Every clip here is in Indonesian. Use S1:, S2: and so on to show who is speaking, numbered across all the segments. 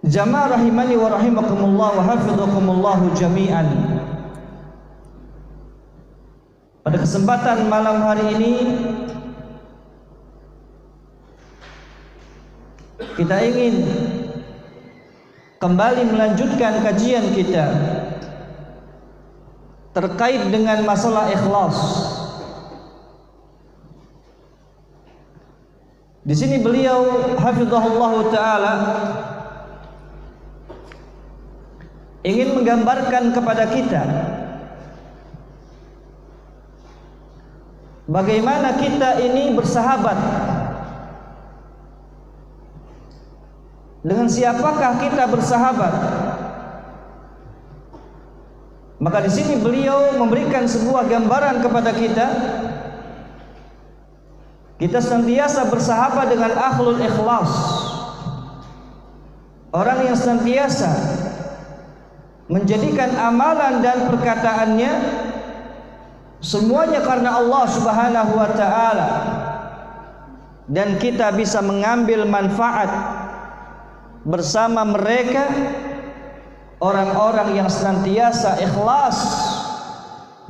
S1: Jamaah rahimani wa rahimakumullah wa hafidhakumullahu jami'an. Pada kesempatan malam hari ini kita ingin kembali melanjutkan kajian kita terkait dengan masalah ikhlas. Di sini beliau hafizahullahu taala ingin menggambarkan kepada kita bagaimana kita ini bersahabat. Dengan siapakah kita bersahabat? Maka di sini beliau memberikan sebuah gambaran kepada kita. Kita senantiasa bersahabat dengan ahlul ikhlas, orang yang senantiasa menjadikan amalan dan perkataannya semuanya karena Allah Subhanahu wa taala, dan kita bisa mengambil manfaat bersama mereka, orang-orang yang senantiasa ikhlas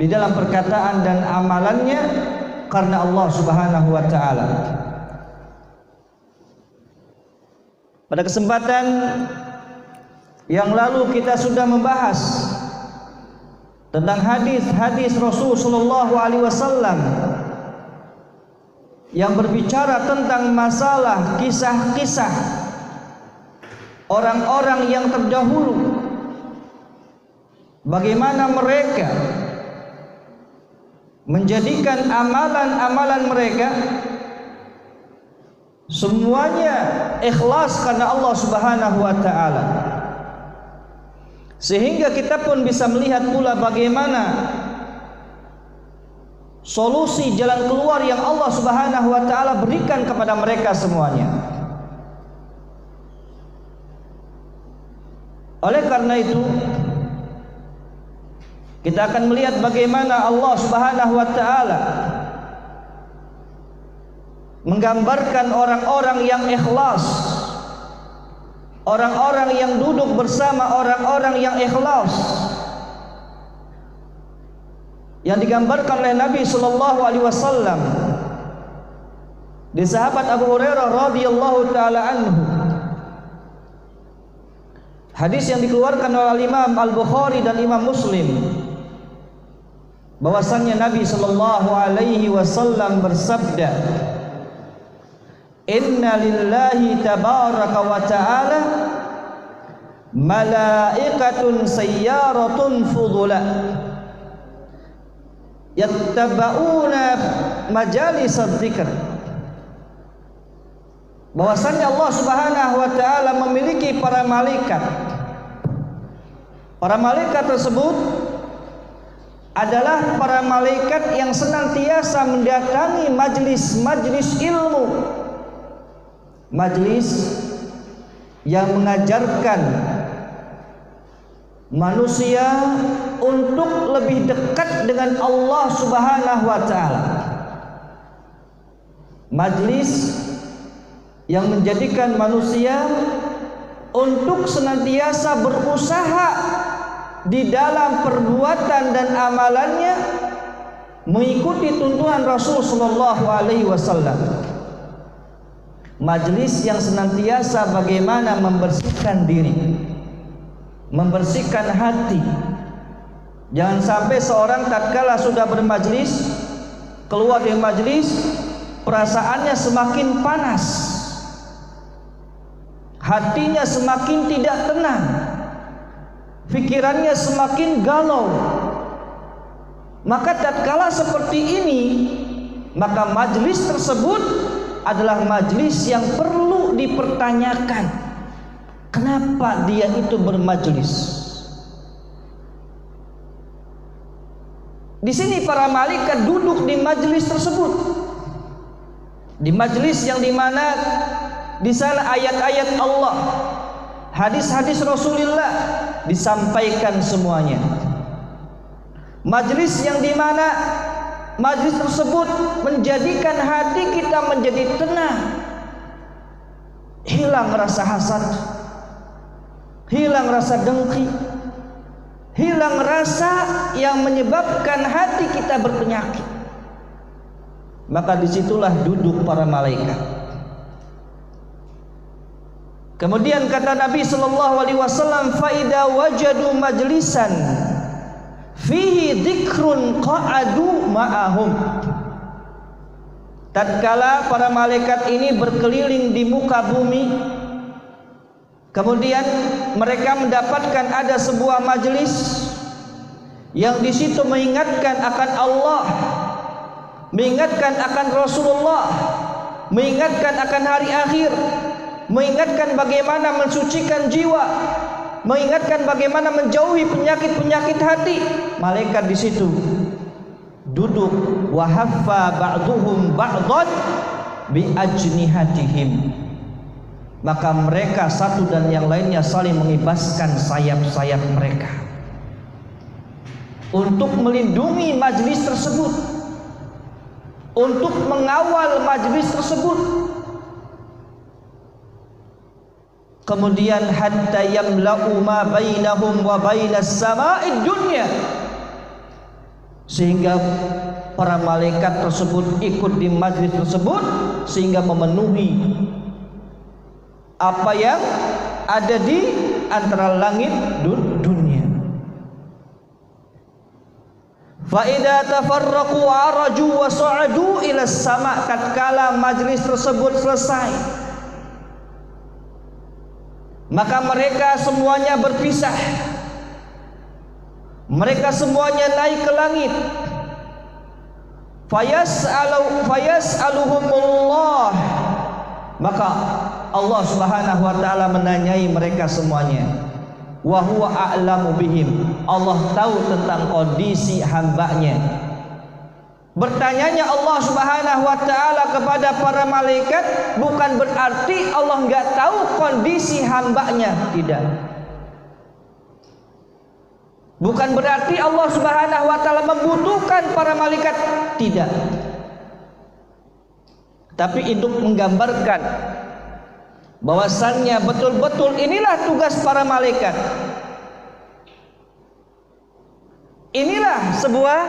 S1: di dalam perkataan dan amalannya karena Allah Subhanahu wa taala. Pada kesempatan yang lalu kita sudah membahas tentang hadis-hadis Rasul sallallahu alaihi wasallam yang berbicara tentang masalah kisah-kisah orang-orang yang terdahulu, bagaimana mereka menjadikan amalan-amalan mereka semuanya ikhlas karena Allah Subhanahu wa taala. Sehingga kita pun bisa melihat pula bagaimana solusi jalan keluar yang Allah Subhanahu wa taala berikan kepada mereka semuanya. Oleh karena itu, kita akan melihat bagaimana Allah Subhanahu wa taala menggambarkan orang-orang yang ikhlas, orang-orang yang duduk bersama orang-orang yang ikhlas, yang digambarkan oleh Nabi sallallahu alaihi wasallam di sahabat Abu Hurairah radhiyallahu taala anhu. Hadis yang dikeluarkan oleh Imam Al-Bukhari dan Imam Muslim, bahwasannya Nabi sallallahu alaihi wasallam bersabda, "Inna lillahi tabaraka wa ta'ala malaikatun sayyaratun fudula yattaba'una majalis dzikr." Bahwasannya Allah Subhanahu wa taala memiliki para malaikat. Para malaikat tersebut adalah para malaikat yang senantiasa mendatangi majlis-majlis ilmu, majlis yang mengajarkan manusia untuk lebih dekat dengan Allah Subhanahu wa taala, majlis yang menjadikan manusia untuk senantiasa berusaha di dalam perbuatan dan amalannya mengikuti tuntunan Rasul sallallahu alaihi wasallam. Majlis yang senantiasa bagaimana membersihkan diri, membersihkan hati. Jangan sampai seorang tatkala sudah bermajlis, keluar dari majlis, perasaannya semakin panas, hatinya semakin tidak tenang, pikirannya semakin galau. Maka tatkala seperti ini, maka majlis tersebut adalah majlis yang perlu dipertanyakan. Kenapa dia itu bermajlis? Di sini para malaikat duduk di majlis tersebut, di majlis yang dimana di sana ayat-ayat Allah, hadis-hadis Rasulullah disampaikan semuanya. Majlis yang dimana majlis tersebut menjadikan hati kita menjadi tenang, hilang rasa hasad, hilang rasa dengki, hilang rasa yang menyebabkan hati kita berpenyakit. Maka disitulah duduk para malaikat. Kemudian kata Nabi sallallahu alaihi wasallam, fa idza wajadu majlisan fihi dzikrun qa'adu ma'ahum. Tatkala para malaikat ini berkeliling di muka bumi, kemudian mereka mendapatkan ada sebuah majelis yang di situ mengingatkan akan Allah, mengingatkan akan Rasulullah, mengingatkan akan hari akhir, mengingatkan bagaimana mensucikan jiwa, mengingatkan bagaimana menjauhi penyakit-penyakit hati. Malaikat di situ duduk, wa haffa ba'duhum ba'dhan bi ajnihatihim. Maka mereka satu dan yang lainnya saling mengibaskan sayap-sayap mereka untuk melindungi majlis tersebut, untuk mengawal majlis tersebut. Kemudian hatta yamla'u ma bainahum wa bainas sama'id dunya, sehingga para malaikat tersebut ikut di majlis tersebut sehingga memenuhi apa yang ada di antara langit dunia. Fa idza tafarraqu araju wa sa'adu ila sama', tatkala majlis tersebut selesai, maka mereka semuanya berpisah. Mereka semuanya naik ke langit. Fayas'aluhumullah, maka Allah Subhanahu wa taala menanyai mereka semuanya. Wa huwa a'lamu bihim, Allah tahu tentang kondisi hambanya. Bertanyanya Allah Subhanahu wa taala kepada para malaikat bukan berarti Allah enggak tahu kondisi hambanya, tidak. Bukan berarti Allah Subhanahu wa taala membutuhkan para malaikat, tidak. Tapi itu menggambarkan bahwasannya betul-betul inilah tugas para malaikat. Inilah sebuah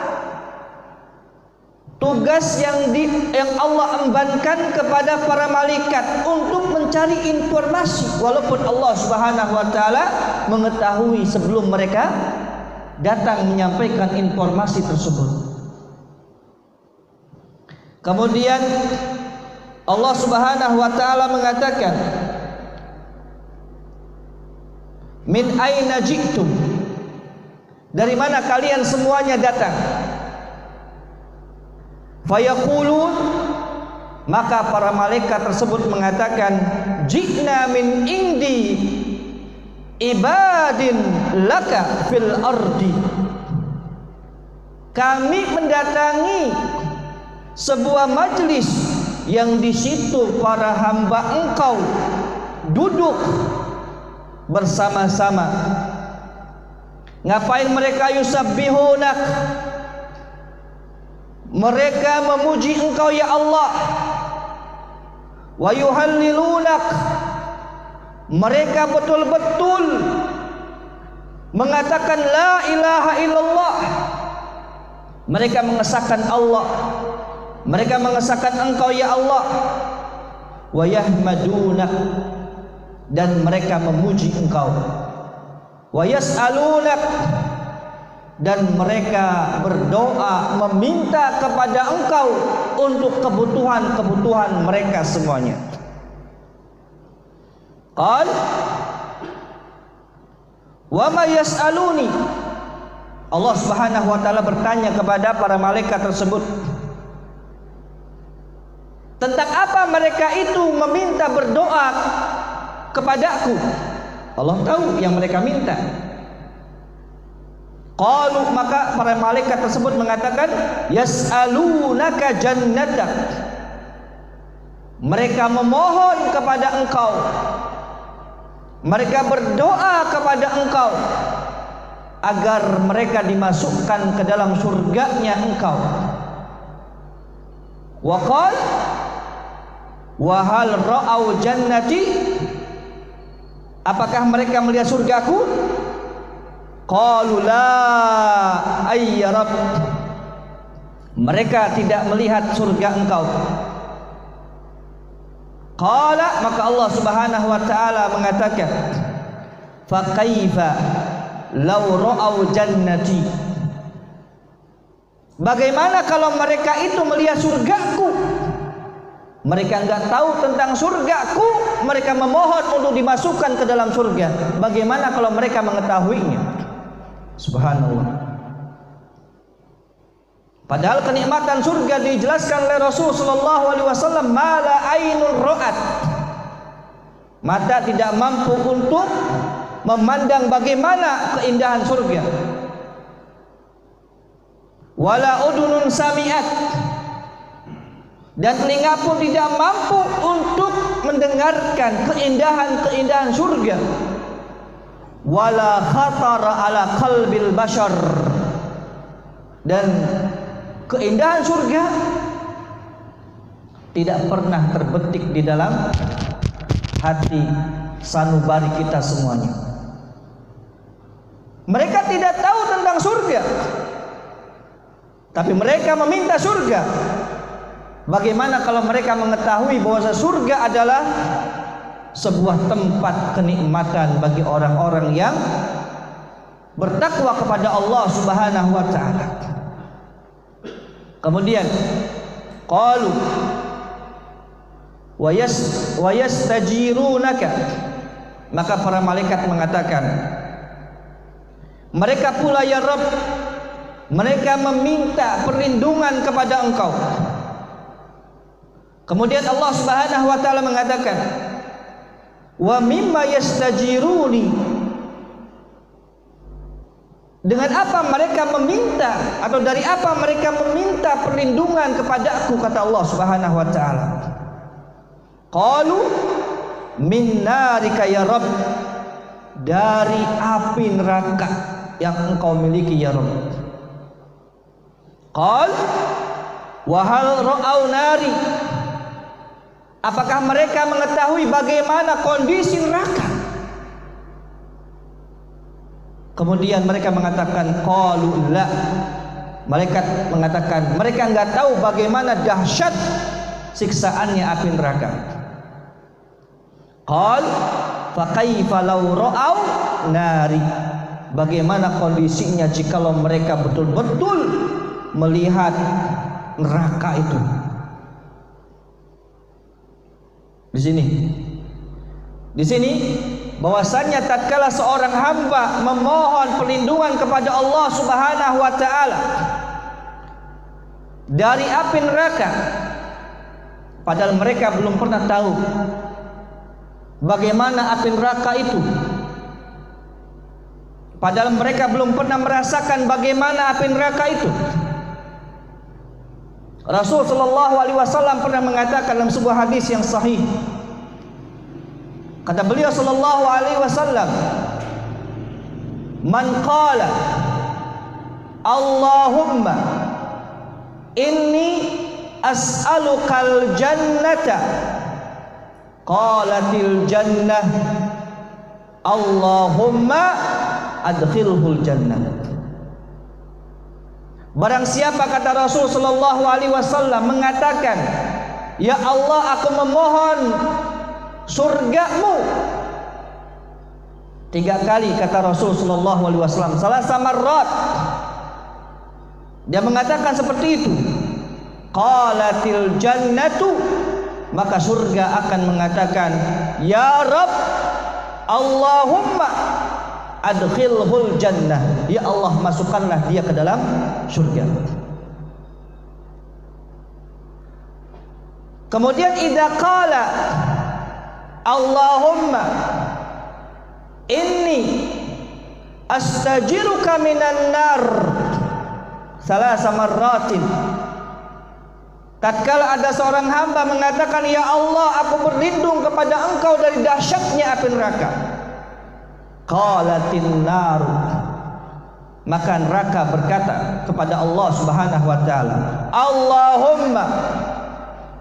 S1: tugas yang Allah embankan kepada para malaikat untuk mencari informasi, walaupun Allah Subhanahu wa taala mengetahui sebelum mereka datang menyampaikan informasi tersebut. Kemudian Allah Subhanahu wa taala mengatakan, min aina ji'tum, dari mana kalian semuanya datang? Fayaqulun, maka para malaikat tersebut mengatakan, ji'na min indi ibadin laka fil ardi, kami mendatangi sebuah majlis yang di situ para hamba engkau duduk bersama-sama. Ngapain mereka? Yusabbihunak, mereka memuji engkau ya Allah. Wa yuhallilunak, mereka betul-betul mengatakan la ilaha illallah. Mereka mengesahkan Allah, mereka mengesahkan engkau ya Allah. Wa yahmadunak, dan mereka memuji engkau. Wa yas'alunak, dan mereka berdoa meminta kepada engkau untuk kebutuhan-kebutuhan mereka semuanya. Qal wa ma yas'aluni, Allah Subhanahu wa taala bertanya kepada para malaikat tersebut, tentang apa mereka itu meminta berdoa kepadaku. Allah tahu yang mereka minta. Qalu, maka para malaikat tersebut mengatakan, yas'alunaka jannatak, mereka memohon kepada engkau, mereka berdoa kepada engkau agar mereka dimasukkan ke dalam surganya engkau. Wa qala wa hal ra'au jannati, Apakah mereka melihat surgaku? Qalu la ay Rabb. Mereka tidak melihat surga engkau. Qala, maka Allah Subhanahu wa taala mengatakan, fa kaifa law ra'au jannati. Bagaimana kalau mereka itu melihat surgaku? Mereka enggak tahu tentang surgaku, mereka memohon untuk dimasukkan ke dalam surga. Bagaimana kalau mereka mengetahuinya? Subhanallah. Padahal kenikmatan surga dijelaskan oleh Rasul sallallahu alaihi wasallam, mala ainun ra'at. Mata tidak mampu untuk memandang bagaimana keindahan surga. Wala udunun sami'at. Dan telinga pun tidak mampu untuk mendengarkan keindahan-keindahan surga. Wala khatara ala qalbil bashar. Dan keindahan surga tidak pernah terbetik di dalam hati sanubari kita semuanya. Mereka tidak tahu tentang surga, tapi mereka meminta surga. Bagaimana kalau mereka mengetahui bahwa surga adalah sebuah tempat kenikmatan bagi orang-orang yang bertakwa kepada Allah Subhanahu wa taala. Kemudian qalu wa yastajirunaka, maka para malaikat mengatakan, mereka pula ya Rabb, mereka meminta perlindungan kepada engkau. Kemudian Allah Subhanahu wa taala mengatakan, wa mimma yastajiruni, dengan apa mereka meminta, atau dari apa mereka meminta perlindungan kepada aku, kata Allah Subhanahu wa taala. Qalu min narika ya Rabb, dari api neraka yang engkau miliki ya Rabb. Qal wa hal ra'au nari, apakah mereka mengetahui bagaimana kondisi neraka? Kemudian mereka mengatakan qalu la. Malaikat mengatakan mereka enggak tahu bagaimana dahsyat siksaannya api neraka. Qal fa kaifa law ra'au nari, bagaimana kondisinya jikalau mereka betul-betul melihat neraka itu. Di sini bahwasanya tatkala seorang hamba memohon perlindungan kepada Allah Subhanahu wa taala dari api neraka, padahal mereka belum pernah tahu bagaimana api neraka itu, padahal mereka belum pernah merasakan bagaimana api neraka itu. Rasul sallallahu alaihi wasallam pernah mengatakan dalam sebuah hadis yang sahih, kata beliau sallallahu alaihi wasallam, man qala Allahumma inni as'alukal jannata, qalatil jannah Allahumma adkhilhul jannah. Barang siapa, kata Rasul sallallahu alaihi wasallam, mengatakan, ya Allah, aku memohon surgamu 3 kali, kata Rasul sallallahu alaihi wasallam, salah samarrat, dia mengatakan seperti itu, qalatil jannatu, maka surga akan mengatakan, ya Rabb, Allahumma adkhilhul jannah, ya Allah, masukkanlah dia ke dalam surga. Kemudian idza qala Allahumma inni astajiruka minan nar salasa marratin, tatkala ada seorang hamba mengatakan, ya Allah, aku berlindung kepada engkau dari dahsyatnya api neraka, qalatin naru, maka neraka berkata kepada Allah Subhanahu wa taala, Allahumma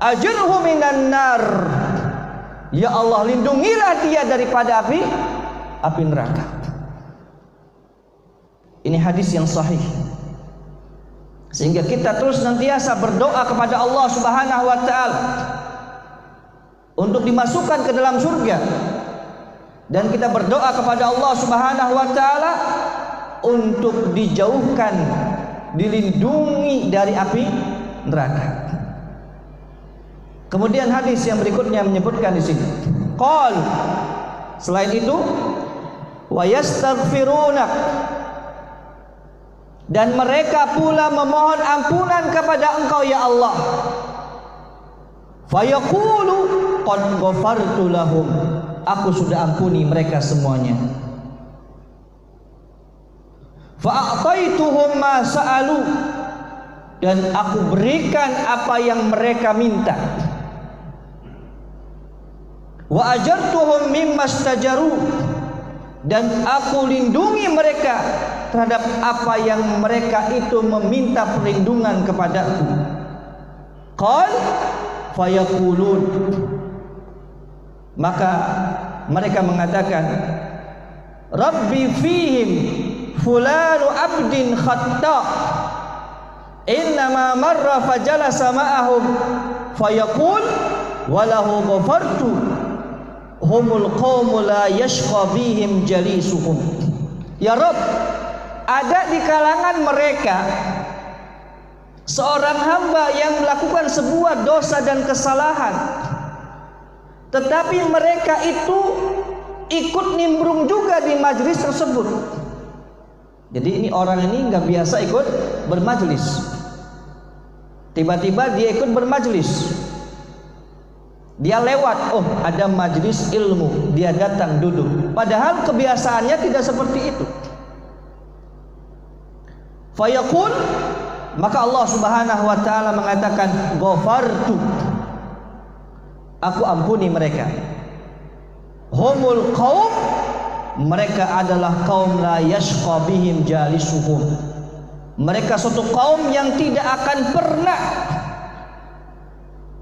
S1: ajirhu minan nar, Ya Allah, lindungilah dia daripada api neraka. Ini hadis yang sahih. Sehingga kita terus nantiasa berdoa kepada Allah Subhanahu wa taala untuk dimasukkan ke dalam surga, dan kita berdoa kepada Allah Subhanahu wa taala untuk dijauhkan, dilindungi dari api neraka. Kemudian hadis yang berikutnya menyebutkan di sini, qal, selain itu, wa yastaghfirunak, dan mereka pula memohon ampunan kepada Engkau ya Allah. Fayaqulu qad ghafartu lahum, aku sudah ampuni mereka semuanya. Fa'ataituhum ma sa'alu, dan aku berikan apa yang mereka minta. Wa ajartuhum mimma stajaru, dan aku lindungi mereka terhadap apa yang mereka itu meminta perlindungan kepadaku. Qal fayaqulun, maka mereka mengatakan, Rabbi fihim fulanu abdin khatta innama marra fajalasa ma'ahum fayaqul walahu ghafartu humul qawmu la yashqa bihim jalisuhum. Ya Rabb, ada di kalangan mereka seorang hamba yang melakukan sebuah dosa dan kesalahan, tetapi mereka itu ikut nimbrung juga di majlis tersebut. Jadi ini orang ini nggak biasa ikut bermajlis, tiba-tiba dia ikut bermajlis. Dia lewat, oh ada majlis ilmu, dia datang duduk, padahal kebiasaannya tidak seperti itu. Fayaqul, maka Allah Subhanahu wa taala mengatakan, ghafartu, aku ampuni mereka. Humul qaum, mereka adalah kaum la yashqa bihim jalisuhum, mereka suatu kaum yang tidak akan pernah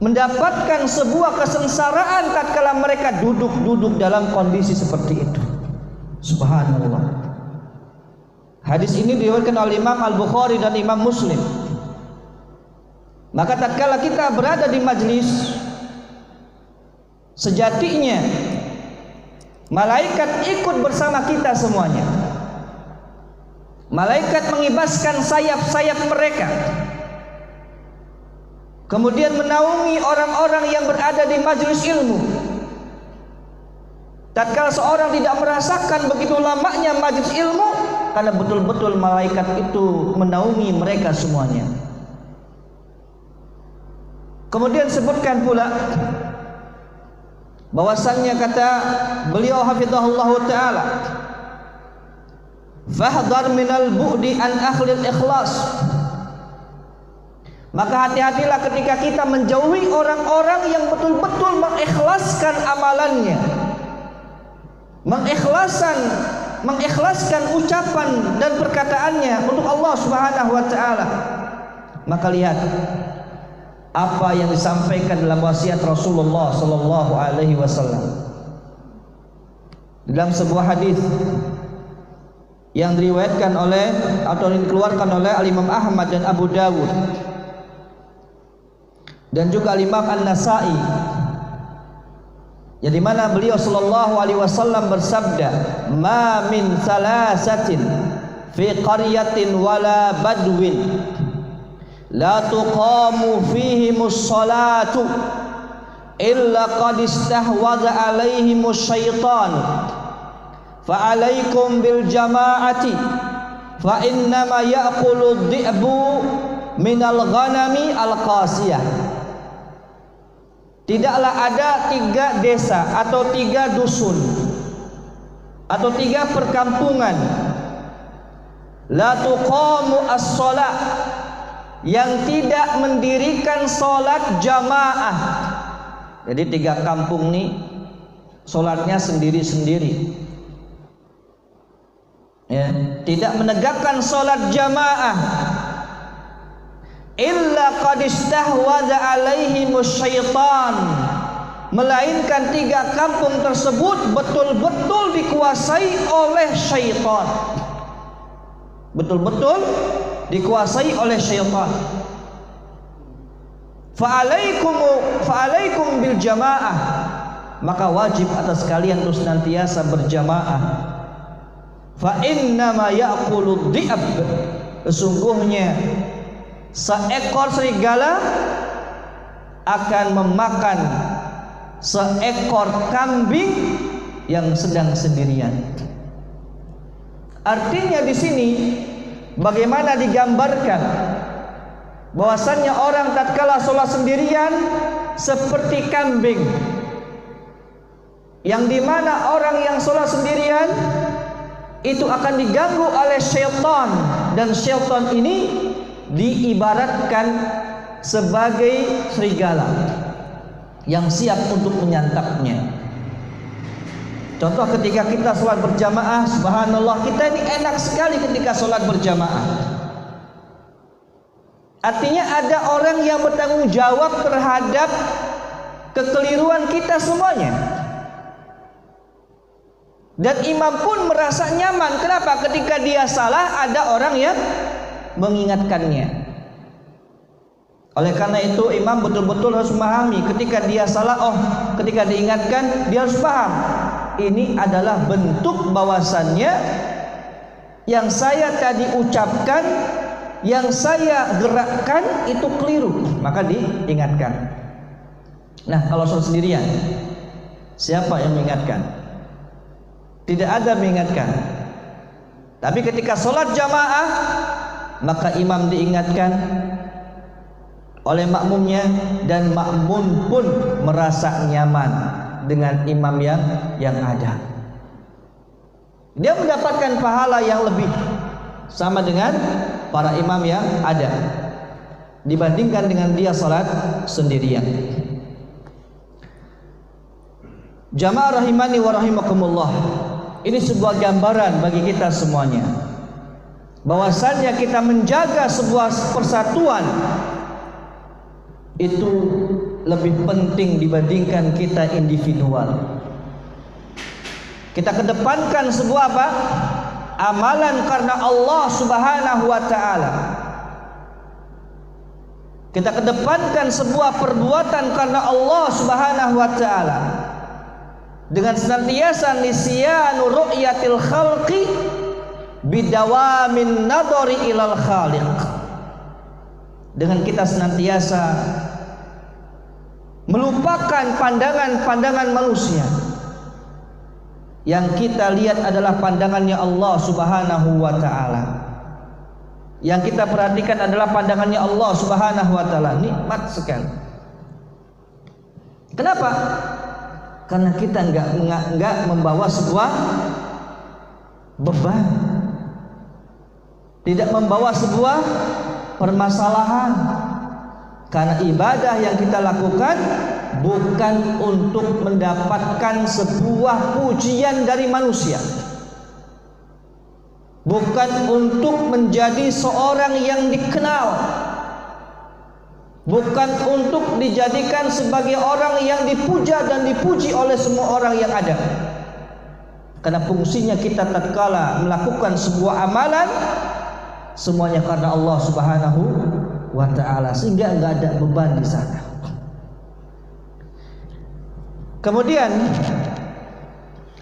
S1: mendapatkan sebuah kesengsaraan tatkala mereka duduk dalam kondisi seperti itu. Subhanallah. Hadis ini diriwayatkan oleh Imam Al-Bukhari dan Imam Muslim. Maka tatkala kita berada di majlis, sejatinya malaikat ikut bersama kita semuanya. Malaikat mengibaskan sayap-sayap mereka, kemudian menaungi orang-orang yang berada di majelis ilmu. Tatkala seorang tidak merasakan begitu lamanya majelis ilmu, karena betul-betul malaikat itu menaungi mereka semuanya. Kemudian sebutkan pula bahwasannya kata beliau hafizahullahu taala, fahdhar minal bu'di an akhlil ikhlas, maka hati-hatilah ketika kita menjauhi orang-orang yang betul-betul mengikhlaskan amalannya, mengikhlaskan ucapan dan perkataannya untuk Allah Subhanahu wa taala. Maka lihat apa yang disampaikan dalam wasiat Rasulullah sallallahu alaihi wasallam dalam sebuah hadis yang diriwayatkan oleh atau dikeluarkan oleh Imam Ahmad dan Abu Dawud dan juga Imam An-Nasa'i, yang dimana beliau sallallahu alaihi wasallam bersabda, ma min salasatin fi qaryatin wala badwin la tuqamu fihimus salatu illa qad istahwadha alaihimus syaitan fa alaikum bil jama'ati fa innama ya'kulu dhi'bu minal ghanami al qasiyah. Tidaklah ada 3 desa atau 3 dusun atau 3 perkampungan la tuqamu as-shalah, yang tidak mendirikan sholat jamaah. Jadi 3 kampung nih sholatnya sendiri-sendiri, ya, tidak menegakkan sholat jamaah. Illa qad istahwadha alaihimus syaitan, melainkan 3 kampung tersebut betul-betul dikuasai oleh syaitan. Betul-betul dikuasai oleh syaitan. Fa'alaikum bil jamaah, maka wajib atas kalian untuk senantiasa berjamaah. Fa inna ma ya'kulud dhi'ab, sesungguhnya seekor serigala akan memakan seekor kambing yang sedang sendirian. Artinya di sini bagaimana digambarkan bahwasannya orang tatkala sholat sendirian seperti kambing, yang dimana orang yang sholat sendirian itu akan diganggu oleh syaitan, dan syaitan ini diibaratkan sebagai serigala yang siap untuk menyantapnya. Contoh ketika kita sholat berjamaah, subhanallah, kita ini enak sekali ketika sholat berjamaah. Artinya ada orang yang bertanggung jawab terhadap kekeliruan kita semuanya. Dan imam pun merasa nyaman. Kenapa? Ketika dia salah ada orang yang mengingatkannya. Oleh karena itu imam betul-betul harus memahami ketika dia salah, ketika diingatkan dia harus paham. Ini adalah bentuk bahwasannya yang saya tadi ucapkan, yang saya gerakkan itu keliru, maka diingatkan. Nah, kalau sholat sendirian, siapa yang mengingatkan? Tidak ada mengingatkan. Tapi ketika sholat jamaah, maka imam diingatkan oleh makmumnya, dan makmum pun merasa nyaman dengan imam yang ada. Dia mendapatkan pahala yang lebih sama dengan para imam yang ada dibandingkan dengan dia sholat sendirian. Jamaah rahimani wa rahimakumullah, ini sebuah gambaran bagi kita semuanya bahwasannya kita menjaga sebuah persatuan itu lebih penting dibandingkan kita individual. Kita kedepankan sebuah apa? Amalan karena Allah Subhanahu wa taala. Kita kedepankan sebuah perbuatan karena Allah Subhanahu wa taala, dengan senantiasa nisyanu ru'yatil khalqi bidawamin nadhari ilal khaliq. Dengan kita senantiasa melupakan pandangan-pandangan manusia. Yang kita lihat adalah pandangannya Allah Subhanahu wa taala. Yang kita perhatikan adalah pandangannya Allah Subhanahu wa taala. Nikmat sekali. Kenapa? Karena kita enggak membawa sebuah beban, tidak membawa sebuah permasalahan. Karena ibadah yang kita lakukan bukan untuk mendapatkan sebuah pujian dari manusia, bukan untuk menjadi seorang yang dikenal, bukan untuk dijadikan sebagai orang yang dipuja dan dipuji oleh semua orang yang ada. Karena fungsinya kita tatkala melakukan sebuah amalan semuanya karena Allah Subhanahu wa taala, sehingga enggak ada beban di sana. Kemudian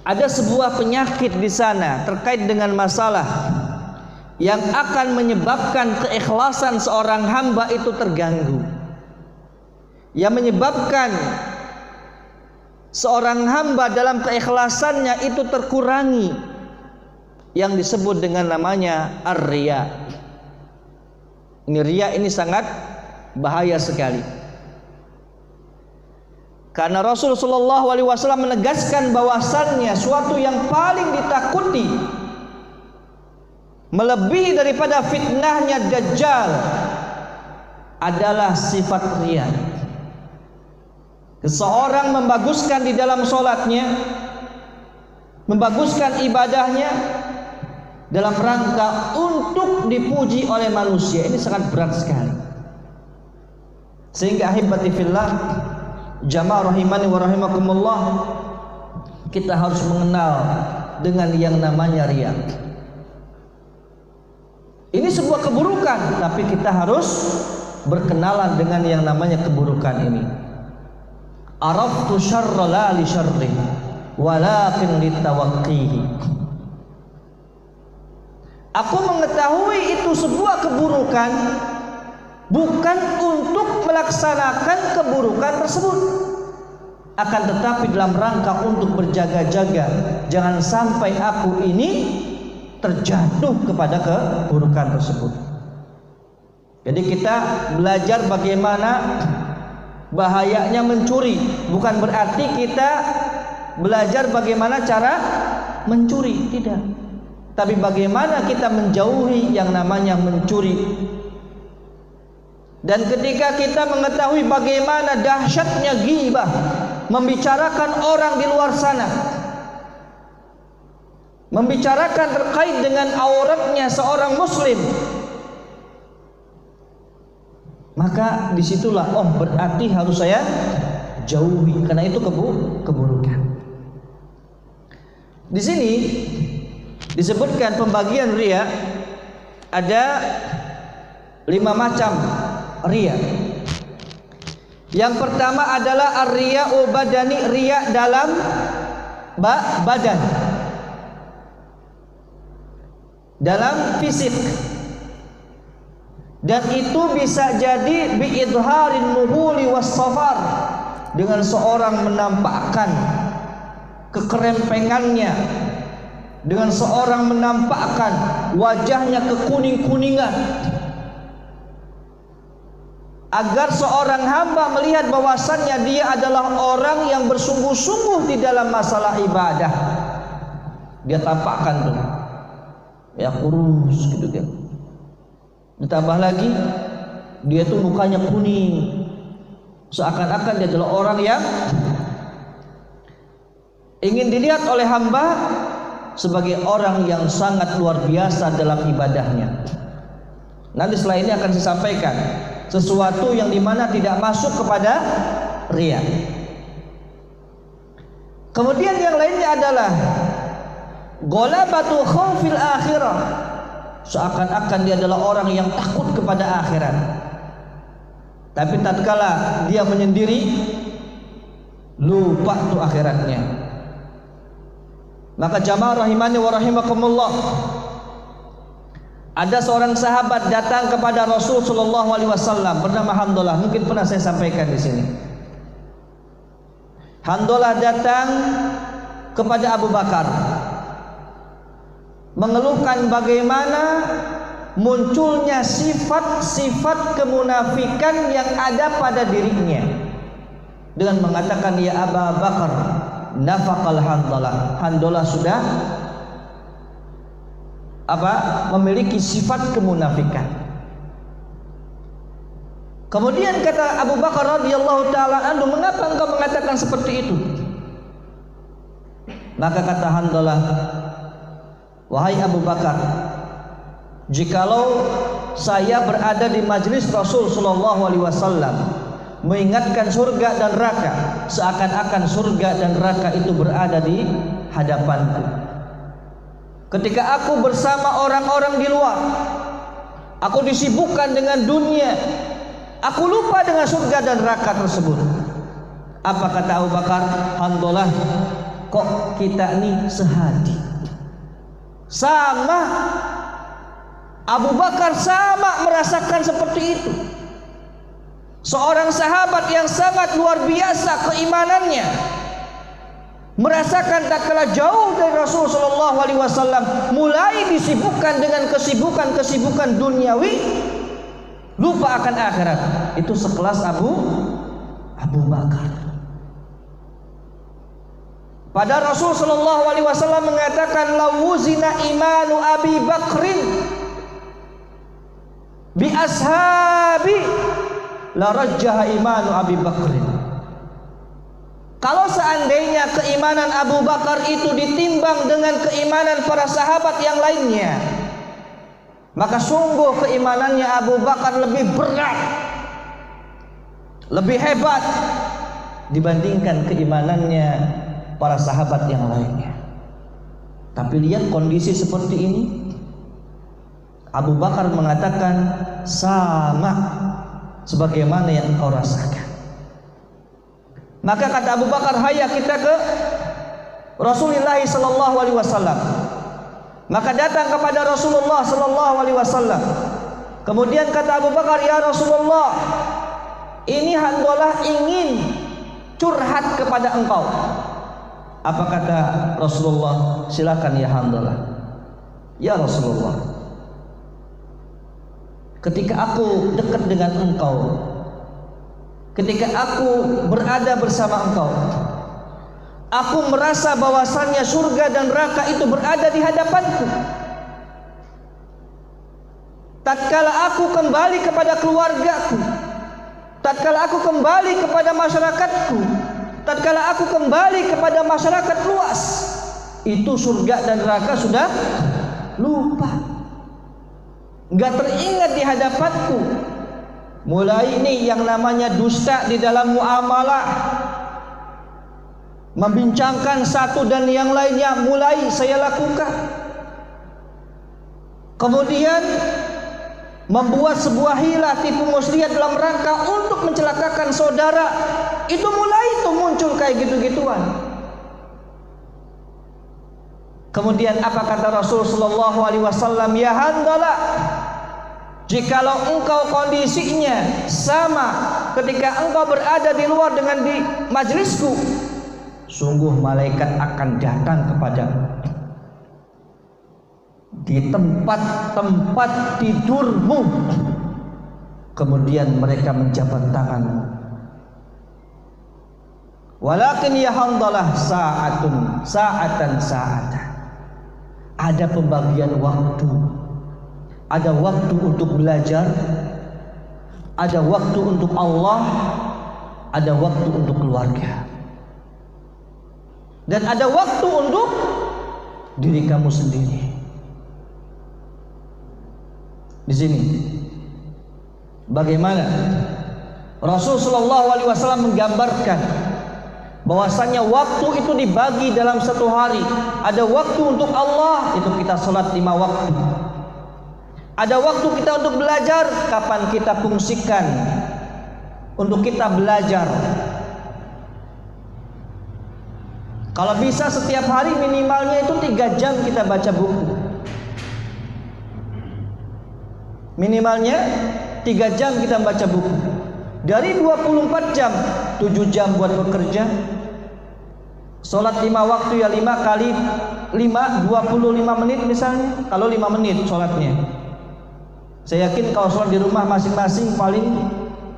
S1: ada sebuah penyakit di sana terkait dengan masalah yang akan menyebabkan keikhlasan seorang hamba itu terganggu, yang menyebabkan seorang hamba dalam keikhlasannya itu terkurangi, yang disebut dengan namanya ar-riya. Ini riya ini sangat bahaya sekali. Karena Rasulullah SAW menegaskan bahwasannya suatu yang paling ditakuti melebihi daripada fitnahnya Dajjal adalah sifat riya. Seseorang membaguskan di dalam sholatnya, membaguskan ibadahnya dalam rangka untuk dipuji oleh manusia. Ini sangat berat sekali. Sehingga ahibati fillah, Jamaah rahimani wa rahimakumullah, kita harus mengenal dengan yang namanya riya. Ini sebuah keburukan, tapi kita harus berkenalan dengan yang namanya keburukan ini. Araftu syarra la li syarri walakin litawaqqihi. Aku mengetahui itu sebuah keburukan, bukan untuk melaksanakan keburukan tersebut, akan tetapi dalam rangka untuk berjaga-jaga jangan sampai aku ini terjatuh kepada keburukan tersebut. Jadi kita belajar bagaimana bahayanya mencuri, bukan berarti kita belajar bagaimana cara mencuri, tidak, tapi bagaimana kita menjauhi yang namanya mencuri. Dan ketika kita mengetahui bagaimana dahsyatnya ghibah, membicarakan orang di luar sana, membicarakan terkait dengan auratnya seorang muslim, maka disitulah berarti harus saya jauhi, karena itu keburukan. Di sini disebutkan pembagian riya ada 5 macam riya. Yang pertama adalah ar-riya'u badani, riya dalam badan, dalam fisik. Dan itu bisa jadi biidharin nuhuli was safar, dengan seorang menampakkan kekerempengannya, dengan seorang menampakkan wajahnya kekuning-kuningan, agar seorang hamba melihat bahwasannya dia adalah orang yang bersungguh-sungguh di dalam masalah ibadah. Dia tampakkan tuh, ya kurus gitu kan. Ditambah lagi dia tuh mukanya kuning, seakan-akan dia adalah orang yang ingin dilihat oleh hamba sebagai orang yang sangat luar biasa dalam ibadahnya. Nanti setelah ini akan saya sampaikan sesuatu yang dimana tidak masuk kepada riya. Kemudian yang lainnya adalah ghalabatu khaufil akhirah, seakan-akan dia adalah orang yang takut kepada akhirat, tapi tatkala dia menyendiri lupa tuh akhiratnya. Maka jamaah rahimani wa rahimakumullah, ada seorang sahabat datang kepada Rasul sallallahu alaihi wasallam bernama Handalah. Mungkin pernah saya sampaikan di sini. Handalah datang kepada Abu Bakar mengeluhkan bagaimana munculnya sifat-sifat kemunafikan yang ada pada dirinya, dengan mengatakan, ya Abu Bakar, nafaqal Handalah, Handalah sudah memiliki sifat kemunafikan. Kemudian kata Abu Bakar radhiyallahu taala anhu, mengapa engkau mengatakan seperti itu? Maka kata Handalah, wahai Abu Bakar, jikalau saya berada di majlis Rasul sallallahu alaihi wasallam mengingatkan surga dan neraka, seakan-akan surga dan neraka itu berada di hadapanku. Ketika aku bersama orang-orang di luar, aku disibukkan dengan dunia, aku lupa dengan surga dan neraka tersebut. Apa kata Abu Bakar? Handalah, kok kita ini sehadi, sama. Abu Bakar sama merasakan seperti itu. Seorang sahabat yang sangat luar biasa keimanannya, merasakan tatkala jauh dari Rasul sallallahu alaihi wasallam, mulai disibukkan dengan kesibukan-kesibukan duniawi, lupa akan akhirat. Itu sekelas Abu Bakar. Pada Rasul sallallahu alaihi wasallam mengatakan, lawuzina imanu Abi Bakrin bi ashabi la rajjaha imanu Abi Bakrin. Kalau seandainya keimanan Abu Bakar itu ditimbang dengan keimanan para sahabat yang lainnya, maka sungguh keimanannya Abu Bakar lebih berat, lebih hebat dibandingkan keimanannya para sahabat yang lainnya. Tapi lihat kondisi seperti ini, Abu Bakar mengatakan sama sebagaimana yang engkau rasakan. Maka kata Abu Bakar, hayya kita ke Rasulullah sallallahu alaihi wasallam. Maka datang kepada Rasulullah sallallahu alaihi wasallam. Kemudian kata Abu Bakar, ya Rasulullah, ini Handalah ingin curhat kepada engkau. Apa kata Rasulullah? Silakan ya Handalah. Ya Rasulullah, ketika aku dekat dengan engkau, ketika aku berada bersama engkau, aku merasa bahwasannya surga dan neraka itu berada di hadapanku. Tatkala aku kembali kepada keluargaku, tatkala aku kembali kepada masyarakatku, tatkala aku kembali kepada masyarakat luas, itu surga dan neraka sudah lupa, nggak teringat di hadapanku. Mulai ini yang namanya dusta di dalam muamalah, membincangkan satu dan yang lainnya, mulai saya lakukan. Kemudian membuat sebuah hilah tipu muslihat dalam rangka untuk mencelakakan saudara, itu mulai itu muncul kayak gitu-gituan. Kemudian apa kata Rasul sallallahu alaihi wasallam? Ya Handalah, jikalau engkau kondisinya sama ketika engkau berada di luar dengan di majlisku, sungguh malaikat akan datang kepadamu di tempat-tempat tidurmu, kemudian mereka menjabat tanganmu. Walakin ya Handalah sa'atan, ada pembagian waktu. Ada waktu untuk belajar, ada waktu untuk Allah, ada waktu untuk keluarga, dan ada waktu untuk diri kamu sendiri. Di sini bagaimana Rasul sallallahu alaihi wasallam menggambarkan bahwasanya waktu itu dibagi dalam satu hari. Ada waktu untuk Allah, itu kita salat 5 waktu. Ada waktu kita untuk belajar, kapan kita fungsikan untuk kita belajar. Kalau bisa setiap hari minimalnya itu 3 jam kita baca buku. Minimalnya 3 jam kita baca buku. Dari 24 jam, 7 jam buat bekerja. Sholat 5 waktu ya 5 kali 5, 25 menit misalnya. Kalau 5 menit sholatnya, saya yakin kalau sholat di rumah masing-masing paling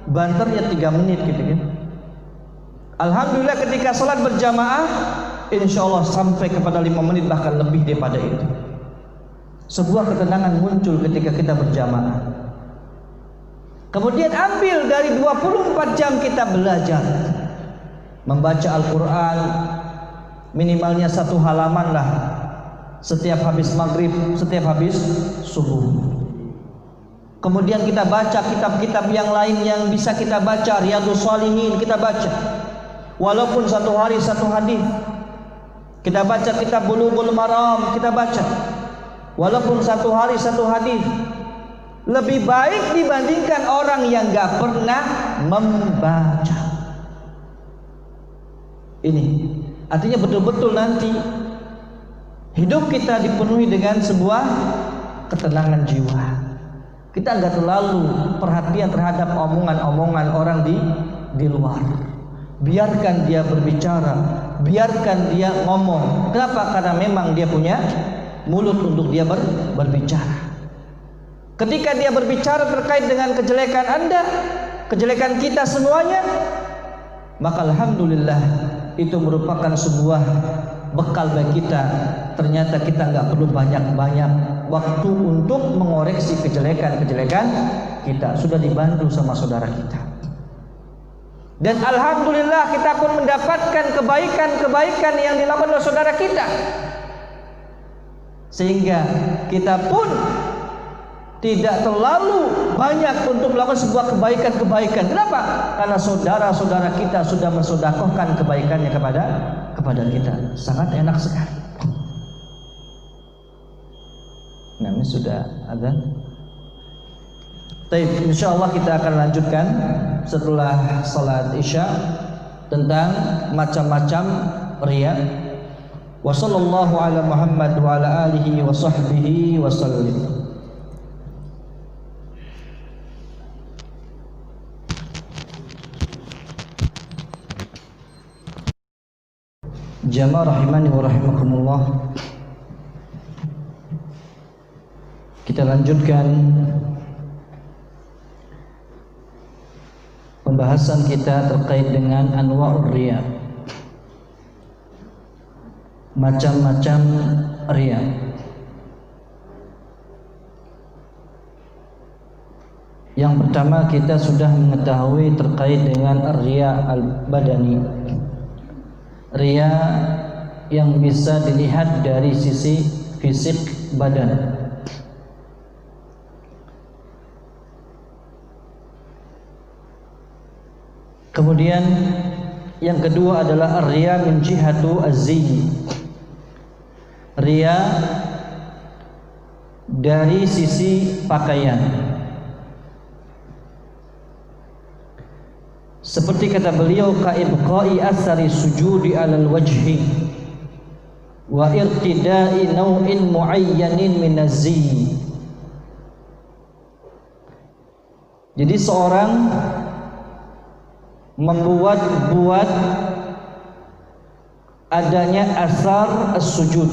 S1: banter ya 3 menit gitu kan. Alhamdulillah ketika sholat berjamaah, insya Allah sampai kepada 5 menit bahkan lebih daripada itu. Sebuah ketenangan muncul ketika kita berjamaah. Kemudian ambil dari 24 jam kita belajar, membaca Al-Quran minimalnya 1 halaman lah setiap habis maghrib, setiap habis subuh. Kemudian kita baca kitab-kitab yang lain yang bisa kita baca, Riyadhus Shalihin kita baca, walaupun 1 hari 1 hadis. Kita baca kitab Bulughul Maram kita baca, walaupun 1 hari 1 hadis. Lebih baik dibandingkan orang yang gak pernah membaca. Ini artinya betul-betul nanti hidup kita dipenuhi dengan sebuah ketenangan jiwa. Kita nggak terlalu perhatian terhadap omongan-omongan orang di luar. Biarkan dia berbicara, biarkan dia ngomong. Kenapa? Karena memang dia punya mulut untuk dia berbicara. Ketika dia berbicara terkait dengan kejelekan Anda, kejelekan kita semuanya, maka alhamdulillah itu merupakan sebuah bekal bagi kita. Ternyata kita nggak perlu banyak-banyak waktu untuk mengoreksi kejelekan-kejelekan kita. Sudah dibantu sama saudara kita. Dan alhamdulillah kita pun mendapatkan kebaikan-kebaikan yang dilakukan oleh saudara kita. Sehingga kita pun tidak terlalu banyak untuk melakukan sebuah kebaikan-kebaikan. Kenapa? Karena saudara-saudara kita sudah mensedekahkan kebaikannya kepada kita. Sangat enak sekali. Nah, ini sudah ada. Baik, insyaallah kita akan lanjutkan setelah salat Isya tentang macam-macam riya. Wa sallallahu ala Muhammad wa ala alihi wa sahbihi wa sallim. Jamaah rahimani wa rahimakumullah. Kita lanjutkan pembahasan kita terkait dengan anwa'ur riya. Macam-macam riya. Yang pertama kita sudah mengetahui terkait dengan riya al-badani. Riya yang bisa dilihat dari sisi fisik badan. Kemudian yang kedua adalah riya min jihatu az-zi. Riya dari sisi pakaian. Seperti kata beliau, ka ibqa'i athari sujudi 'alal wajhi wa irtida'i naw'in muayyanin min az-zi. Jadi seorang membuat adanya asar as-sujud,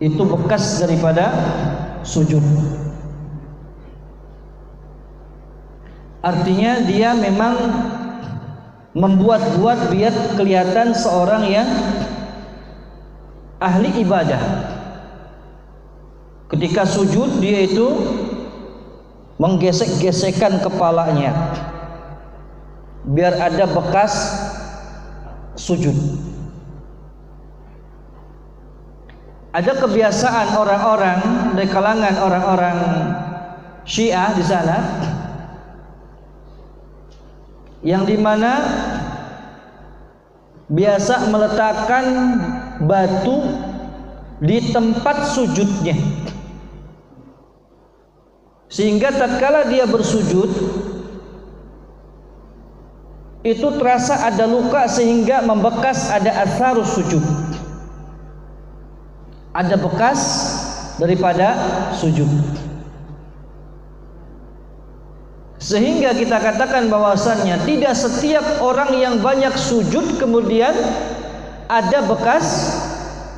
S1: itu bekas daripada sujud. Artinya dia memang membuat-buat biar kelihatan seorang yang ahli ibadah. Ketika sujud dia itu menggesek-gesekkan kepalanya biar ada bekas sujud. Ada kebiasaan orang-orang dari kalangan orang-orang Syiah di sana, yang dimana biasa meletakkan batu di tempat sujudnya, sehingga tatkala dia bersujud itu terasa ada luka sehingga membekas, ada atharus sujud, ada bekas daripada sujud. Sehingga kita katakan bahwasannya tidak setiap orang yang banyak sujud kemudian ada bekas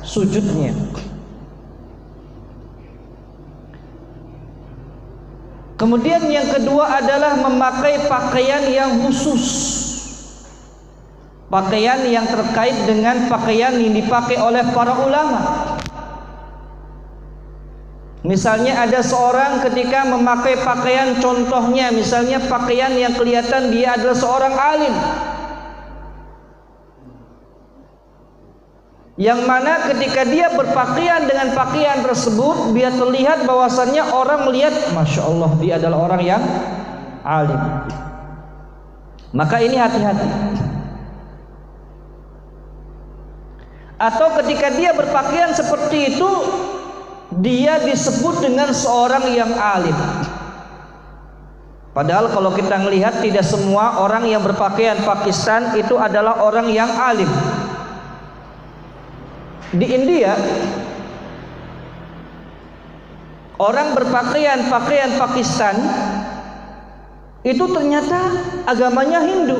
S1: sujudnya. Kemudian yang kedua adalah memakai pakaian yang khusus, pakaian yang terkait dengan pakaian yang dipakai oleh para ulama. Misalnya ada seorang ketika memakai pakaian, contohnya misalnya pakaian yang kelihatan dia adalah seorang alim, yang mana ketika dia berpakaian dengan pakaian tersebut biar terlihat bahwasannya orang melihat, Masya Allah dia adalah orang yang alim. Maka ini hati-hati. Atau ketika dia berpakaian seperti itu, dia disebut dengan seorang yang alim. Padahal kalau kita melihat tidak semua orang yang berpakaian Pakistan itu adalah orang yang alim. Di India, orang berpakaian pakaian Pakistan itu ternyata agamanya Hindu.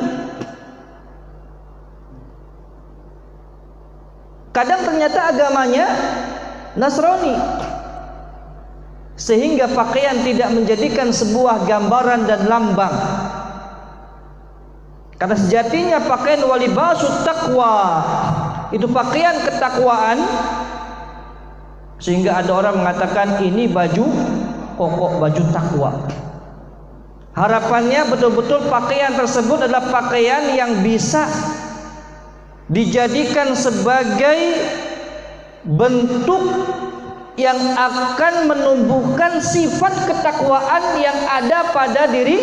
S1: Kadang ternyata agamanya Nasrani, sehingga pakaian tidak menjadikan sebuah gambaran dan lambang. Karena sejatinya pakaian walibasut taqwa itu pakaian ketakwaan, sehingga ada orang mengatakan ini baju koko, baju takwa. Harapannya betul-betul pakaian tersebut adalah pakaian yang bisa dijadikan sebagai bentuk yang akan menumbuhkan sifat ketakwaan yang ada pada diri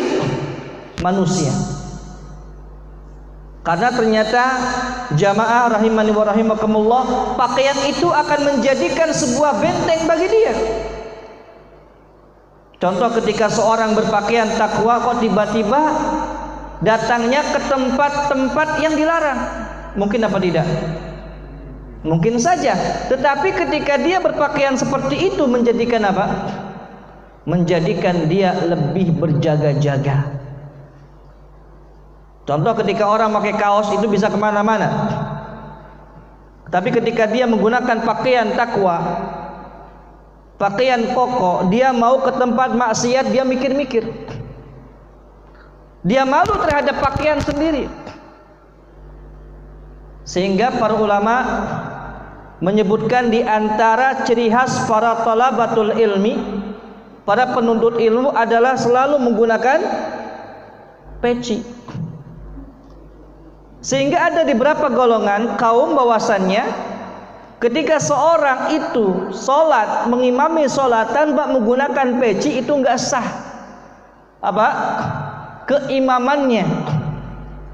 S1: manusia. Karena ternyata jamaah rahimani wa rahimakumullah, pakaian itu akan menjadikan sebuah benteng bagi dia. Contoh ketika seorang berpakaian takwa kok tiba-tiba datangnya ke tempat-tempat yang dilarang. Mungkin apa tidak? Mungkin saja. Tetapi ketika dia berpakaian seperti itu menjadikan apa? Menjadikan dia lebih berjaga-jaga. Contoh ketika orang pakai kaos itu bisa kemana-mana. Tapi ketika dia menggunakan pakaian takwa, pakaian koko, dia mau ke tempat maksiat, dia mikir-mikir. Dia malu terhadap pakaian sendiri. Sehingga para ulama menyebutkan di antara ciri khas para talabatul ilmi, para penuntut ilmu adalah selalu menggunakan peci. Sehingga ada di beberapa golongan kaum bahwasannya ketika seorang itu sholat, mengimami sholat tanpa menggunakan peci, itu enggak sah apa? Keimamannya.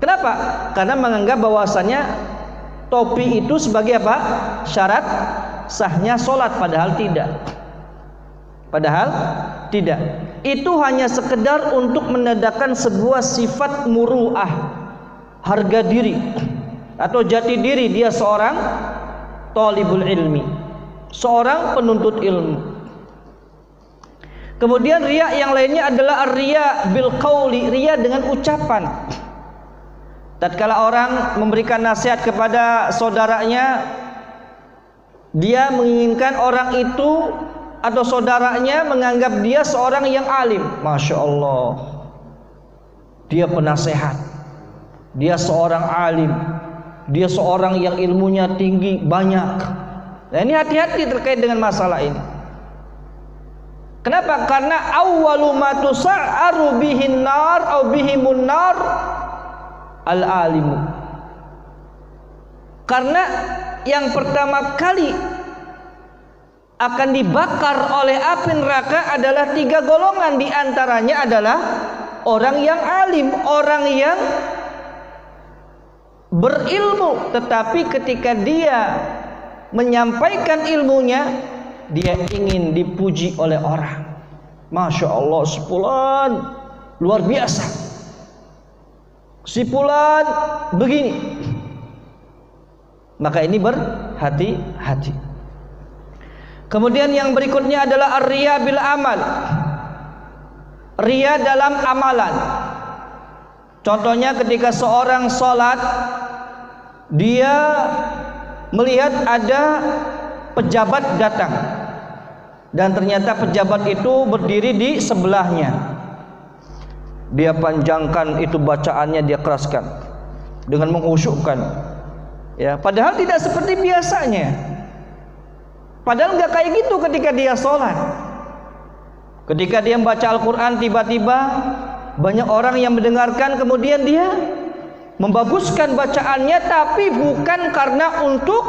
S1: Kenapa? Karena menganggap bahwasannya topi itu sebagai apa? Syarat sahnya sholat, padahal tidak. Padahal tidak. Itu hanya sekedar untuk menandakan sebuah sifat muru'ah, harga diri atau jati diri dia seorang talibul ilmi, seorang penuntut ilmu. Kemudian riya yang lainnya adalah riya bil qauli, riya dengan ucapan. Tatkala orang memberikan nasihat kepada saudaranya, dia menginginkan orang itu atau saudaranya menganggap dia seorang yang alim. Masya Allah, dia penasehat, dia seorang alim, dia seorang yang ilmunya tinggi, banyak. Nah, ini hati-hati terkait dengan masalah ini. Kenapa? Karena awwalu ma tusa'aru bihin nar au bihimun nar al-alimu. Karena yang pertama kali akan dibakar oleh api neraka adalah 3 golongan. Di antaranya adalah orang yang alim, orang yang berilmu, tetapi ketika dia menyampaikan ilmunya, dia ingin dipuji oleh orang. Masya Allah, si fulan luar biasa, si fulan begini. Maka ini berhati-hati. Kemudian yang berikutnya adalah ar-riya bil amal, riya dalam amalan. Contohnya ketika seorang sholat, dia melihat ada pejabat datang, dan ternyata pejabat itu berdiri di sebelahnya. Dia panjangkan itu bacaannya, dia keraskan dengan mengkhusyukkan. Ya, padahal tidak seperti biasanya. Padahal nggak kayak gitu ketika dia sholat. Ketika dia membaca Al-Quran, tiba-tiba banyak orang yang mendengarkan, kemudian dia membaguskan bacaannya, tapi bukan karena untuk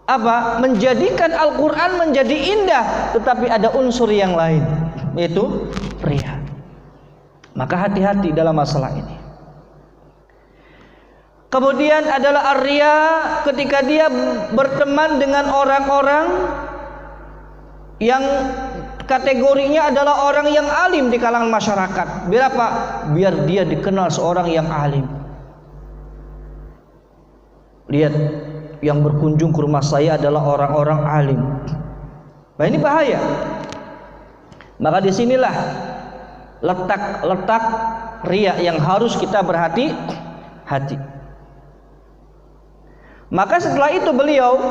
S1: apa? Menjadikan Al-Quran menjadi indah, tetapi ada unsur yang lain, yaitu riya. Maka hati-hati dalam masalah ini. Kemudian adalah ar-riya ketika dia berteman dengan orang-orang yang kategorinya adalah orang yang alim di kalangan masyarakat. Biar apa? Biar dia dikenal seorang yang alim. Lihat, yang berkunjung ke rumah saya adalah orang-orang alim. Nah, ini bahaya. Maka disinilah letak riya yang harus kita berhati-hati. Maka setelah itu beliau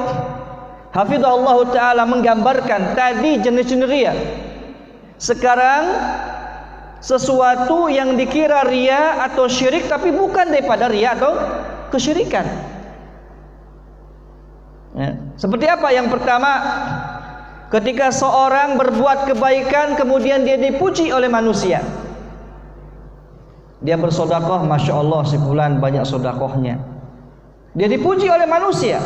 S1: hafizahullah ta'ala menggambarkan tadi jenis-jenis riya. Sekarang sesuatu yang dikira riya atau syirik, tapi bukan daripada riya atau kesyirikan. Ya. Seperti apa? Yang pertama, ketika seorang berbuat kebaikan kemudian dia dipuji oleh manusia. Dia bersedekah, masya Allah, si fulan banyak sedekahnya. Dia dipuji oleh manusia.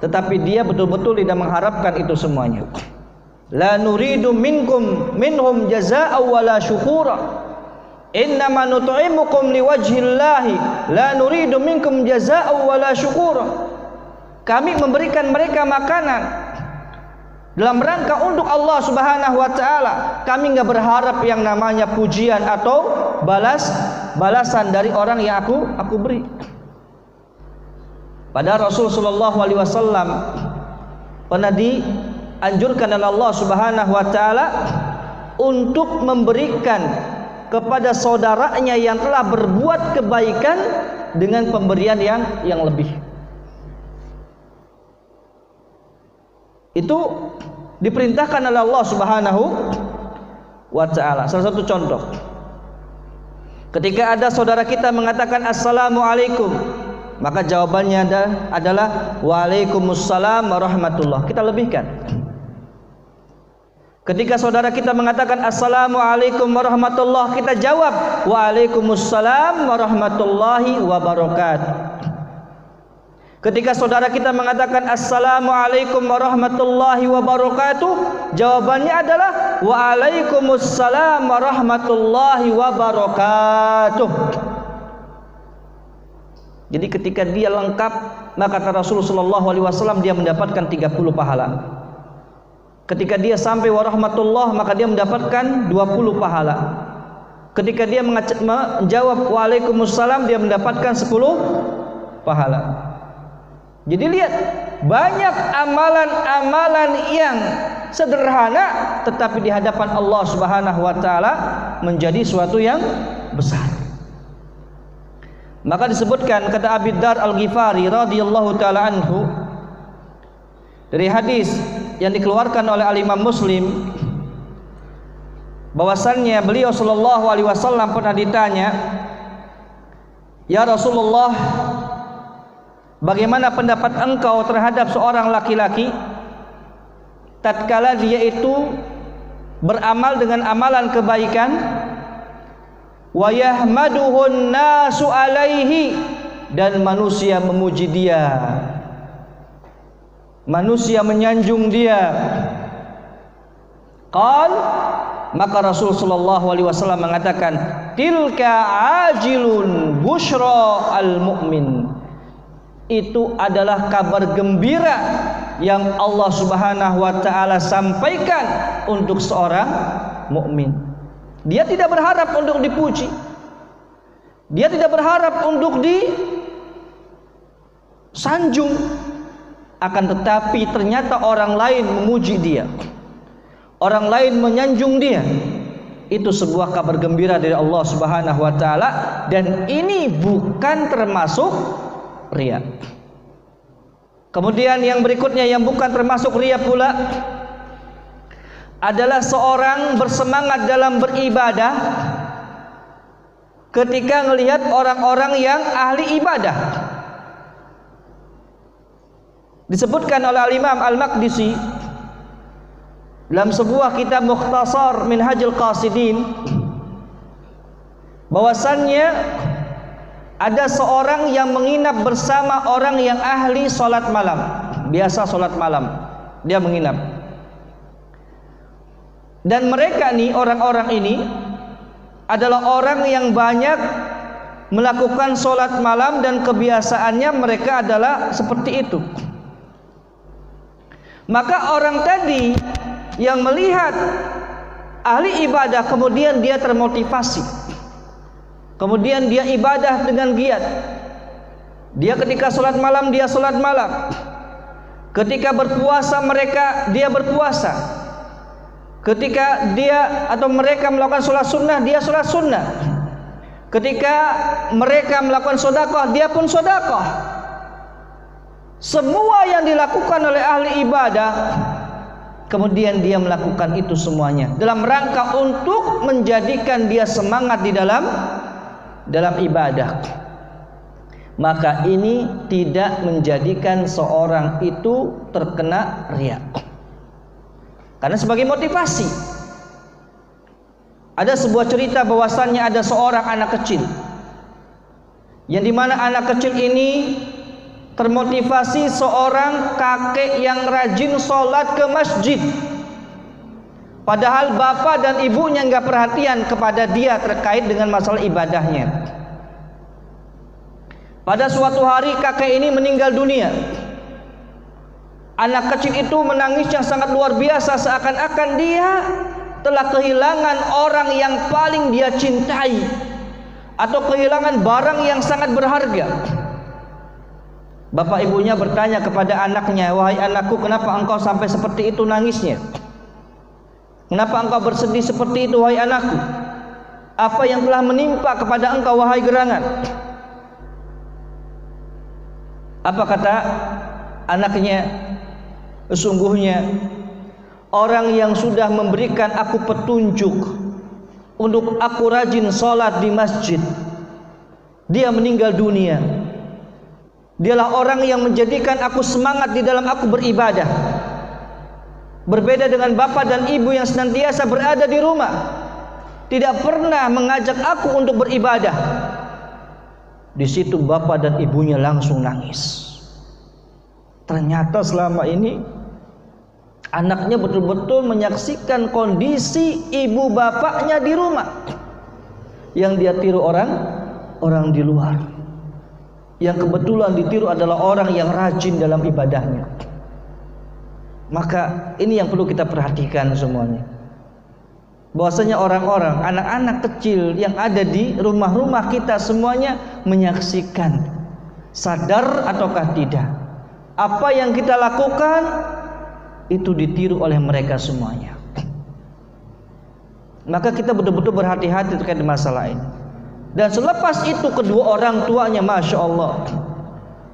S1: tetapi dia betul-betul tidak mengharapkan itu semuanya. La nuridu minhum jazaa'an wala syukura. Innama nut'imukum liwajhillahi la nuridu minkum jazaa'an wala syukura. Kami memberikan mereka makanan dalam rangka untuk Allah Subhanahu wa taala. Kami enggak berharap yang namanya pujian atau balasan dari orang yang aku beri. Padahal Rasul sallallahu alaihi wasallam pernah dianjurkan oleh Allah Subhanahu wa taala untuk memberikan kepada saudaranya yang telah berbuat kebaikan dengan pemberian yang lebih. Itu diperintahkan oleh Allah Subhanahu wa taala. Salah satu contoh, ketika ada saudara kita mengatakan assalamualaikum, maka jawabannya adalah waalaikumsalam warahmatullah. Kita lebihkan. Ketika saudara kita mengatakan assalamualaikum warahmatullah, kita jawab waalaikumsalam warahmatullahi wabarakatuh. Ketika saudara kita mengatakan assalamualaikum warahmatullahi wabarakatuh, jawabannya adalah waalaikumsalam warahmatullahi wabarakatuh. Jadi ketika dia lengkap, maka kata Rasulullah sallallahu alaihi wasallam dia mendapatkan 30 pahala. Ketika dia sampai warahmatullah, maka dia mendapatkan 20 pahala. Ketika dia menjawab waalaikumsalam, dia mendapatkan 10 pahala. Jadi lihat, banyak amalan-amalan yang sederhana tetapi di hadapan Allah Subhanahu wa taala menjadi suatu yang besar. Maka disebutkan kata Abi Dzar Al-Ghifari radhiyallahu taala anhu dari hadis yang dikeluarkan oleh Al-Imam Muslim, bahwasannya beliau sallallahu alaihi wasallam pernah ditanya, "Ya Rasulullah, bagaimana pendapat engkau terhadap seorang laki-laki tatkala dia itu beramal dengan amalan kebaikan, wa yahmaduhun nasu alaihi, dan manusia memuji dia, manusia menyanjung dia." Qal, maka Rasul sallallahu alaihi wasallam mengatakan, "Tilka ajilun busyra al-mu'min." Itu adalah kabar gembira yang Allah Subhanahu wa taala sampaikan untuk seorang mukmin. Dia tidak berharap untuk dipuji. Dia tidak berharap untuk disanjung. Akan tetapi ternyata orang lain memuji dia, orang lain menyanjung dia. Itu sebuah kabar gembira dari Allah Subhanahu wa taala, dan ini bukan termasuk riya. Kemudian yang berikutnya yang bukan termasuk riya pula adalah seorang bersemangat dalam beribadah ketika melihat orang-orang yang ahli ibadah. Disebutkan oleh Al-Imam Al-Maqdisi dalam sebuah kitab Mukhtasar Minhajul Qasidin, bahwasannya ada seorang yang menginap bersama orang yang ahli sholat malam. Biasa sholat malam, dia menginap. Dan mereka nih, orang-orang ini adalah orang yang banyak melakukan sholat malam, dan kebiasaannya mereka adalah seperti itu. Maka orang tadi yang melihat ahli ibadah, kemudian dia termotivasi. Kemudian dia ibadah dengan giat. Dia ketika sholat malam, dia sholat malam. Ketika berpuasa dia berpuasa. Ketika dia atau mereka melakukan sholat sunnah, dia sholat sunnah. Ketika mereka melakukan sedekah, dia pun sedekah. Semua yang dilakukan oleh ahli ibadah, kemudian dia melakukan itu semuanya dalam rangka untuk menjadikan dia semangat di dalam ibadah. Maka ini tidak menjadikan seorang itu terkena riya. Karena sebagai motivasi. Ada sebuah cerita bahwasannya ada seorang anak kecil, yang dimana anak kecil ini termotivasi seorang kakek yang rajin sholat ke masjid, padahal bapak dan ibunya nggak perhatian kepada dia terkait dengan masalah ibadahnya. Pada suatu hari kakek ini meninggal dunia. Anak kecil itu menangis yang sangat luar biasa, seakan-akan dia telah kehilangan orang yang paling dia cintai, atau kehilangan barang yang sangat berharga. Bapak ibunya bertanya kepada anaknya, "Wahai anakku, kenapa engkau sampai seperti itu nangisnya? Kenapa engkau bersedih seperti itu, wahai anakku? Apa yang telah menimpa kepada engkau, wahai gerangan?" Apa kata anaknya? "Sesungguhnya orang yang sudah memberikan aku petunjuk untuk aku rajin sholat di masjid, dia meninggal dunia. Dialah orang yang menjadikan aku semangat di dalam aku beribadah. Berbeda dengan bapak dan ibu yang senantiasa berada di rumah, tidak pernah mengajak aku untuk beribadah." Di situ bapak dan ibunya langsung nangis. Ternyata selama ini anaknya betul-betul menyaksikan kondisi ibu bapaknya di rumah, yang dia tiru orang di luar. Yang kebetulan ditiru adalah orang yang rajin dalam ibadahnya. Maka ini yang perlu kita perhatikan semuanya, bahwasanya orang-orang, anak-anak kecil yang ada di rumah-rumah kita semuanya menyaksikan, sadar ataukah tidak, apa yang kita lakukan itu ditiru oleh mereka semuanya. Maka kita betul-betul berhati-hati terkait masalah ini. Dan selepas itu kedua orang tuanya, Masya Allah,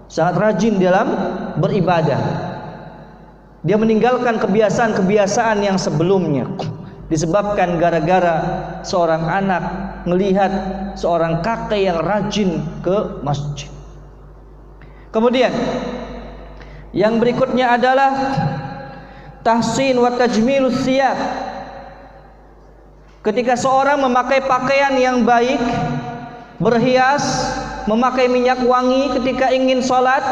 S1: sangat rajin dalam beribadah. Dia meninggalkan kebiasaan-kebiasaan yang sebelumnya, disebabkan gara-gara seorang anak melihat seorang kakek yang rajin ke masjid. Kemudian yang berikutnya adalah tahsin wa tajmilus siyab. Ketika seorang memakai pakaian yang baik, berhias, memakai minyak wangi ketika ingin sholat,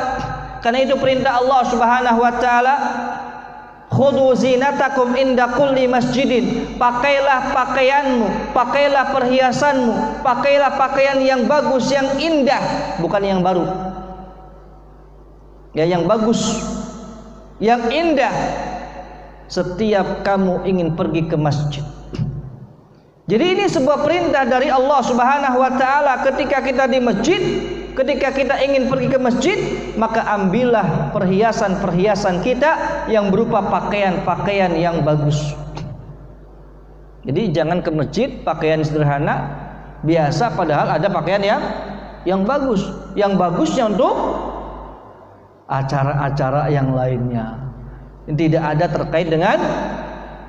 S1: karena itu perintah Allah Subhanahu wa taala, khudhu zinatakum inda kulli masjidin. Pakailah pakaianmu, pakailah perhiasanmu, pakailah pakaian yang bagus, yang indah, bukan yang baru. Ya, yang bagus, yang indah setiap kamu ingin pergi ke masjid. Jadi ini sebuah perintah dari Allah Subhanahu wa taala. Ketika kita di masjid, ketika kita ingin pergi ke masjid, maka ambillah perhiasan-perhiasan kita yang berupa pakaian-pakaian yang bagus. Jadi jangan ke masjid pakaian sederhana, biasa, padahal ada pakaian yang bagus. Yang bagusnya untuk acara-acara yang lainnya, tidak ada terkait dengan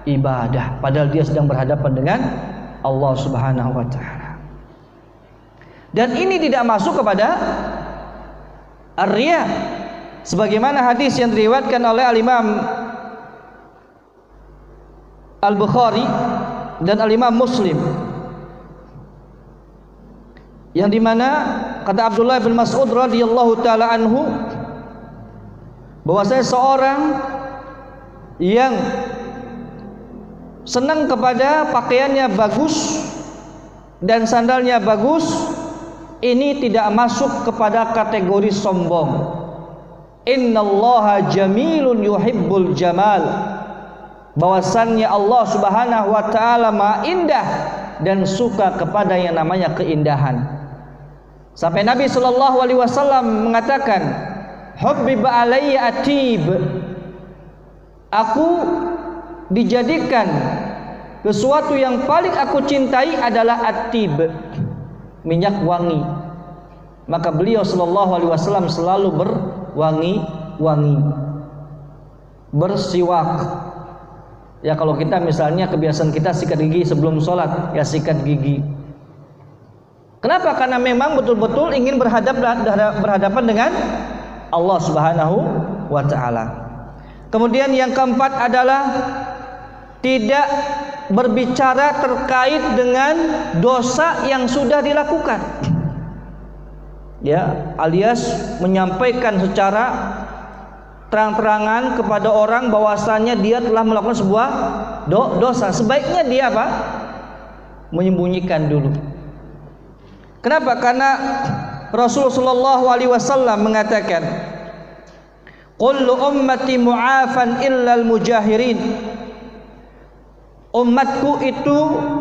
S1: ibadah, padahal dia sedang berhadapan dengan Allah Subhanahu wa taala. Dan ini tidak masuk kepada ar-riya, sebagaimana hadis yang diriwayatkan oleh al-Imam Al-Bukhari dan al-Imam Muslim, yang dimana kata Abdullah bin Mas'ud radhiyallahu taala anhu, bahwasanya seorang yang senang kepada pakaiannya bagus dan sandalnya bagus, ini tidak masuk kepada kategori sombong. Innallaha jamilun yuhibbul jamal. Bahwasannya Allah Subhanahu wa taala Maha indah dan suka kepada yang namanya keindahan. Sampai Nabi sallallahu alaihi wasallam mengatakan, "Hubbiba alayya atib." Aku dijadikan sesuatu yang paling aku cintai adalah atib, minyak wangi. Maka beliau sallallahu alaihi wasallam selalu berwangi-wangi, bersiwak. Ya, kalau kita misalnya kebiasaan kita sikat gigi sebelum sholat, ya sikat gigi. Kenapa? Karena memang betul-betul ingin berhadapan dengan Allah Subhanahu wa taala. Kemudian yang keempat adalah tidak berbicara terkait dengan dosa yang sudah dilakukan. ya, alias menyampaikan secara terang-terangan kepada orang bahwasannya dia telah melakukan sebuah dosa. Sebaiknya dia apa? Menyembunyikan dulu. Kenapa? Karena Rasulullah SAW mengatakan, "Kullu ummati mu'afan illal mujahirin." Umatku itu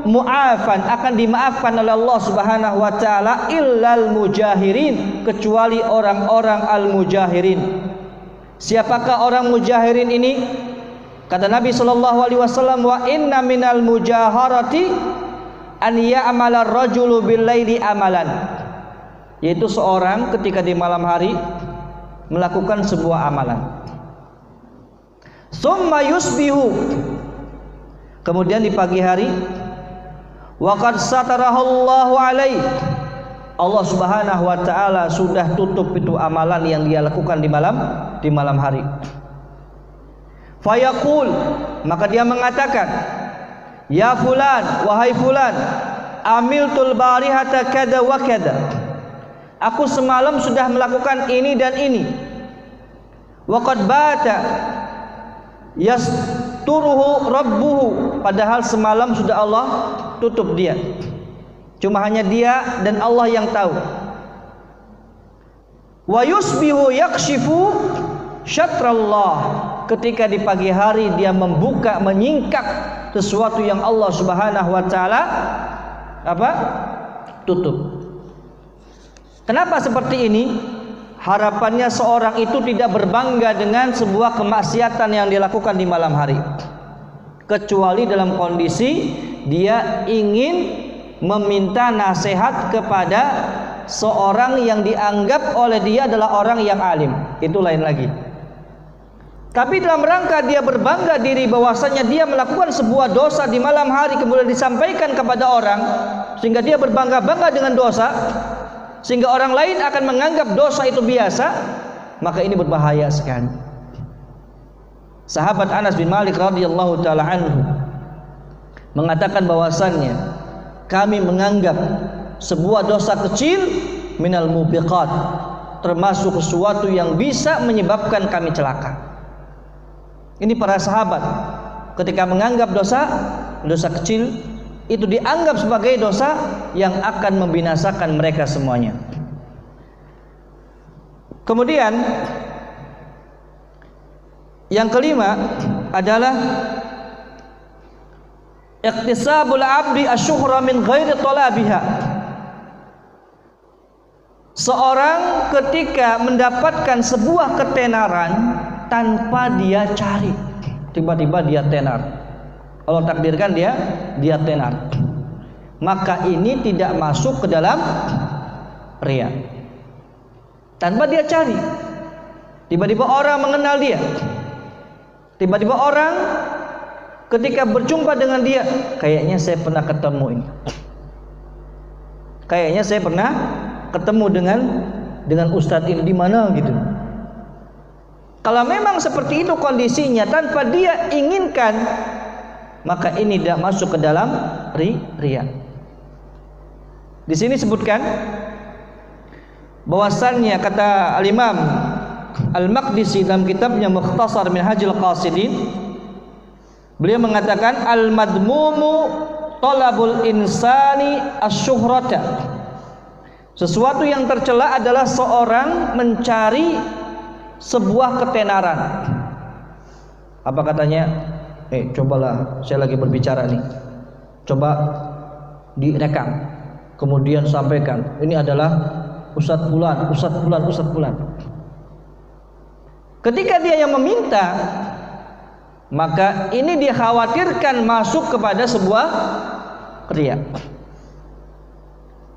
S1: mu'afan, akan dimaafkan oleh Allah Subhanahu wa taala, illal mujahirin, kecuali orang-orang al-mujahirin. Siapakah orang mujahirin ini? Kata Nabi SAW, "Wa inna minal mujaharati an ya'mala ar-rajulu bil-laili amalan." Yaitu seorang ketika di malam hari melakukan sebuah amalan. Summa yusbihu, kemudian di pagi hari, wa qad satarahallahu alaihi, Allah Subhanahu wa taala sudah tutup itu amalan yang dia lakukan di malam hari. Fayaqul, maka dia mengatakan, "Ya fulan, wahai fulan, amiltul barihata kada wa kada." Aku semalam sudah melakukan ini dan ini. Wa qad bata yasturuhu rabbuhu, padahal semalam sudah Allah tutup dia. Cuma hanya dia dan Allah yang tahu. Wa yusbihu yakshifu syatrallah, ketika di pagi hari dia membuka, menyingkap sesuatu yang Allah Subhanahu wa taala tutup. Kenapa seperti ini? Harapannya seorang itu tidak berbangga dengan sebuah kemaksiatan yang dilakukan di malam hari, kecuali dalam kondisi dia ingin meminta nasihat kepada seorang yang dianggap oleh dia adalah orang yang alim. Itu lain lagi. Tapi dalam rangka dia berbangga diri bahwasanya dia melakukan sebuah dosa di malam hari, kemudian disampaikan kepada orang sehingga dia berbangga-bangga dengan dosa, sehingga orang lain akan menganggap dosa itu biasa, maka ini berbahaya sekali. Sahabat Anas bin Malik radhiyallahu taala anhu mengatakan bahwasannya kami menganggap sebuah dosa kecil minal mubiqat, termasuk sesuatu yang bisa menyebabkan kami celaka. Ini para sahabat ketika menganggap dosa kecil itu dianggap sebagai dosa yang akan membinasakan mereka semuanya. Kemudian yang kelima adalah iktisabul abdi asyuhra min ghairi talabiha. Seorang ketika mendapatkan sebuah ketenaran tanpa dia cari, tiba-tiba dia tenar, Allah takdirkan dia tenar, maka ini tidak masuk ke dalam riya. Tanpa dia cari, tiba-tiba orang mengenal dia, tiba-tiba orang ketika berjumpa dengan dia, kayaknya saya pernah ketemu ini, kayaknya saya pernah ketemu dengan ustadz ini di mana gitu. Kalau memang seperti itu kondisinya tanpa dia inginkan, maka ini tidak masuk ke dalam riya. Di sini sebutkan bahwasannya kata Al-Imam Al-Maqdisi dalam kitabnya Mukhtasar Minhajul Qasidin, beliau mengatakan al-madmumu talabul insani asyuhrata. Sesuatu yang tercela adalah seorang mencari sebuah ketenaran. Apa katanya? Cobalah, saya lagi berbicara nih, coba direkam, kemudian sampaikan, ini adalah Ustadz Fulan, Ustadz Fulan, Ustadz Fulan. Ketika dia yang meminta, maka ini dikhawatirkan masuk kepada sebuah riya.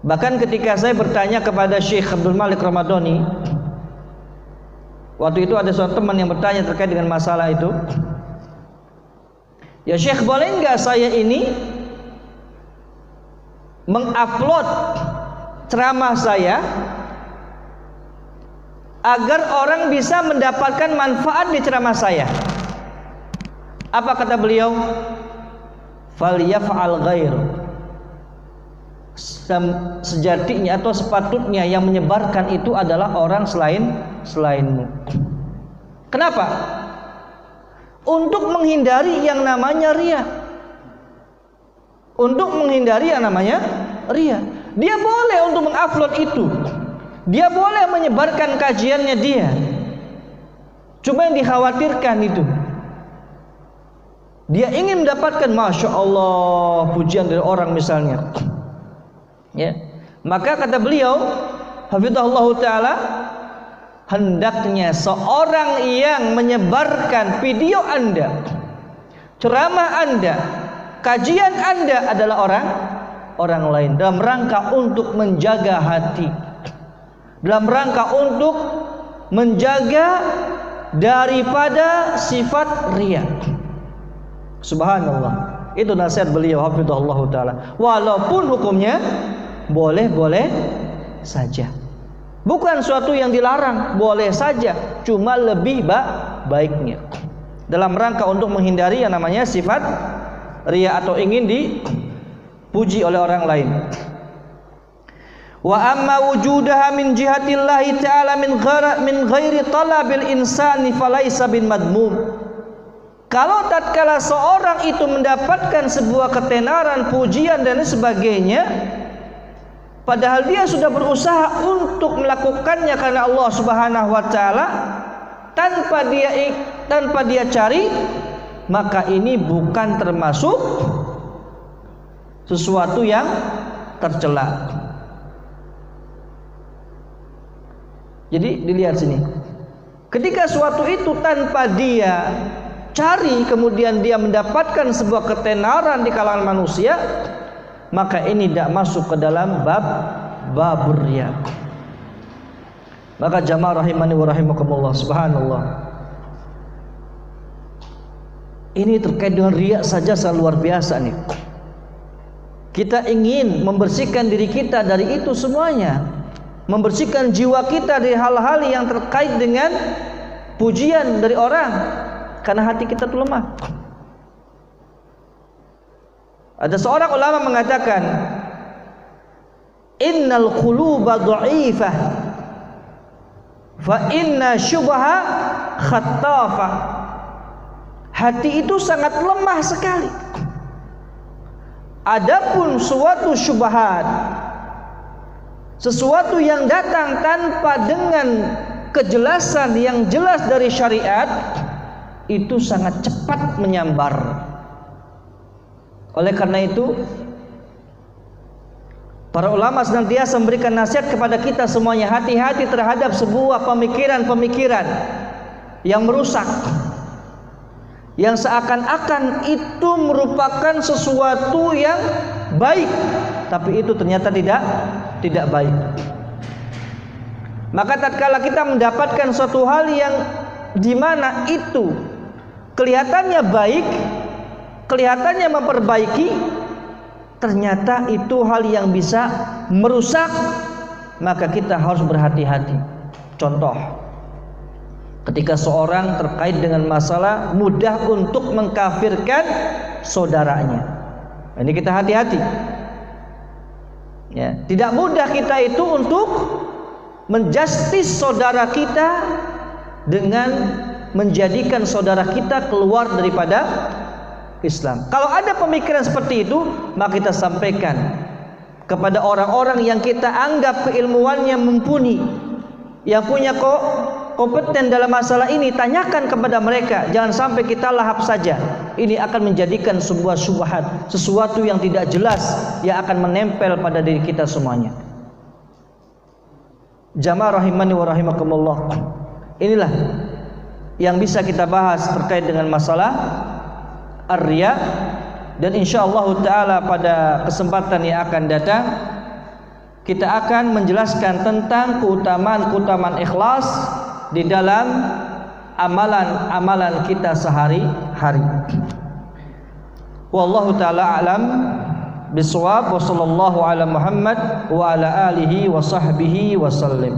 S1: Bahkan ketika saya bertanya kepada Syekh Abdul Malik Ramadhani, waktu itu ada seorang teman yang bertanya terkait dengan masalah itu, ya Syekh, boleh nggak saya ini mengupload ceramah saya agar orang bisa mendapatkan manfaat di ceramah saya? Apa kata beliau? Falyaf'al ghair. sejatinya atau sepatutnya yang menyebarkan itu adalah orang selainmu. Kenapa? Untuk menghindari yang namanya riya. Untuk menghindari yang namanya riya. Dia boleh untuk mengupload itu. Dia boleh menyebarkan kajiannya dia. Cuma yang dikhawatirkan itu, dia ingin mendapatkan Masya Allah pujian dari orang misalnya, ya. Maka kata beliau hafizahullah ta'ala, hendaknya seorang yang menyebarkan video Anda, ceramah Anda, kajian Anda adalah orang lain, dalam rangka untuk menjaga hati, dalam rangka untuk menjaga daripada sifat riya. Subhanallah. Itu nasihat beliau hafizahullah ta'ala. Walaupun hukumnya boleh-boleh saja, bukan suatu yang dilarang, boleh saja, cuma lebih baiknya dalam rangka untuk menghindari yang namanya sifat riya atau ingin dipuji oleh orang lain. Wa amma wujudaha min jihatillahi ta'ala min ghairi talabil insani falaysa bin madmum. Kalau tatkala seorang itu mendapatkan sebuah ketenaran, pujian dan sebagainya, padahal dia sudah berusaha untuk melakukannya karena Allah Subhanahu wa taala, tanpa dia cari, maka ini bukan termasuk sesuatu yang tercela. Jadi dilihat sini, ketika suatu itu tanpa dia cari kemudian dia mendapatkan sebuah ketenaran di kalangan manusia, maka ini tidak masuk ke dalam bab riya. Maka jamaah rahimani wa rahimakumullah, subhanallah, ini terkait dengan riya saja sangat luar biasa nih. Kita ingin membersihkan diri kita dari itu semuanya, membersihkan jiwa kita dari hal-hal yang terkait dengan pujian dari orang, karena hati kita itu lemah. Ada seorang ulama mengatakan, innal quluba dha'ifah fa inna syubha khattafa. Hati itu sangat lemah sekali. Adapun suatu syubhat, sesuatu yang datang tanpa dengan kejelasan yang jelas dari syariat, itu sangat cepat menyambar. Oleh karena itu, para ulama senantiasa memberikan nasihat kepada kita semuanya, hati-hati terhadap sebuah pemikiran-pemikiran yang merusak, yang seakan-akan itu merupakan sesuatu yang baik, tapi itu ternyata tidak baik. Maka tatkala kita mendapatkan suatu hal yang dimana itu kelihatannya baik, kelihatannya memperbaiki, ternyata itu hal yang bisa merusak, maka kita harus berhati-hati. Contoh, ketika seorang terkait dengan masalah mudah untuk mengkafirkan saudaranya, ini kita hati-hati. Ya, tidak mudah kita itu untuk menjustis saudara kita dengan menjadikan saudara kita keluar daripada Islam. Kalau ada pemikiran seperti itu, maka kita sampaikan kepada orang-orang yang kita anggap keilmuannya mumpuni, yang punya kompeten dalam masalah ini, tanyakan kepada mereka. Jangan sampai kita lahap saja. Ini akan menjadikan sebuah syubhat, sesuatu yang tidak jelas yang akan menempel pada diri kita semuanya. Jamaah rahimani wa rahimakumullah, inilah yang bisa kita bahas terkait dengan masalah ar-riya. Dan insyaallah ta'ala pada kesempatan yang akan datang kita akan menjelaskan tentang keutamaan ikhlas di dalam amalan-amalan kita sehari-hari. Wallahu ta'ala alam bisawab, wa sallallahu ala Muhammad wa ala alihi wa sahbihi wa sallim.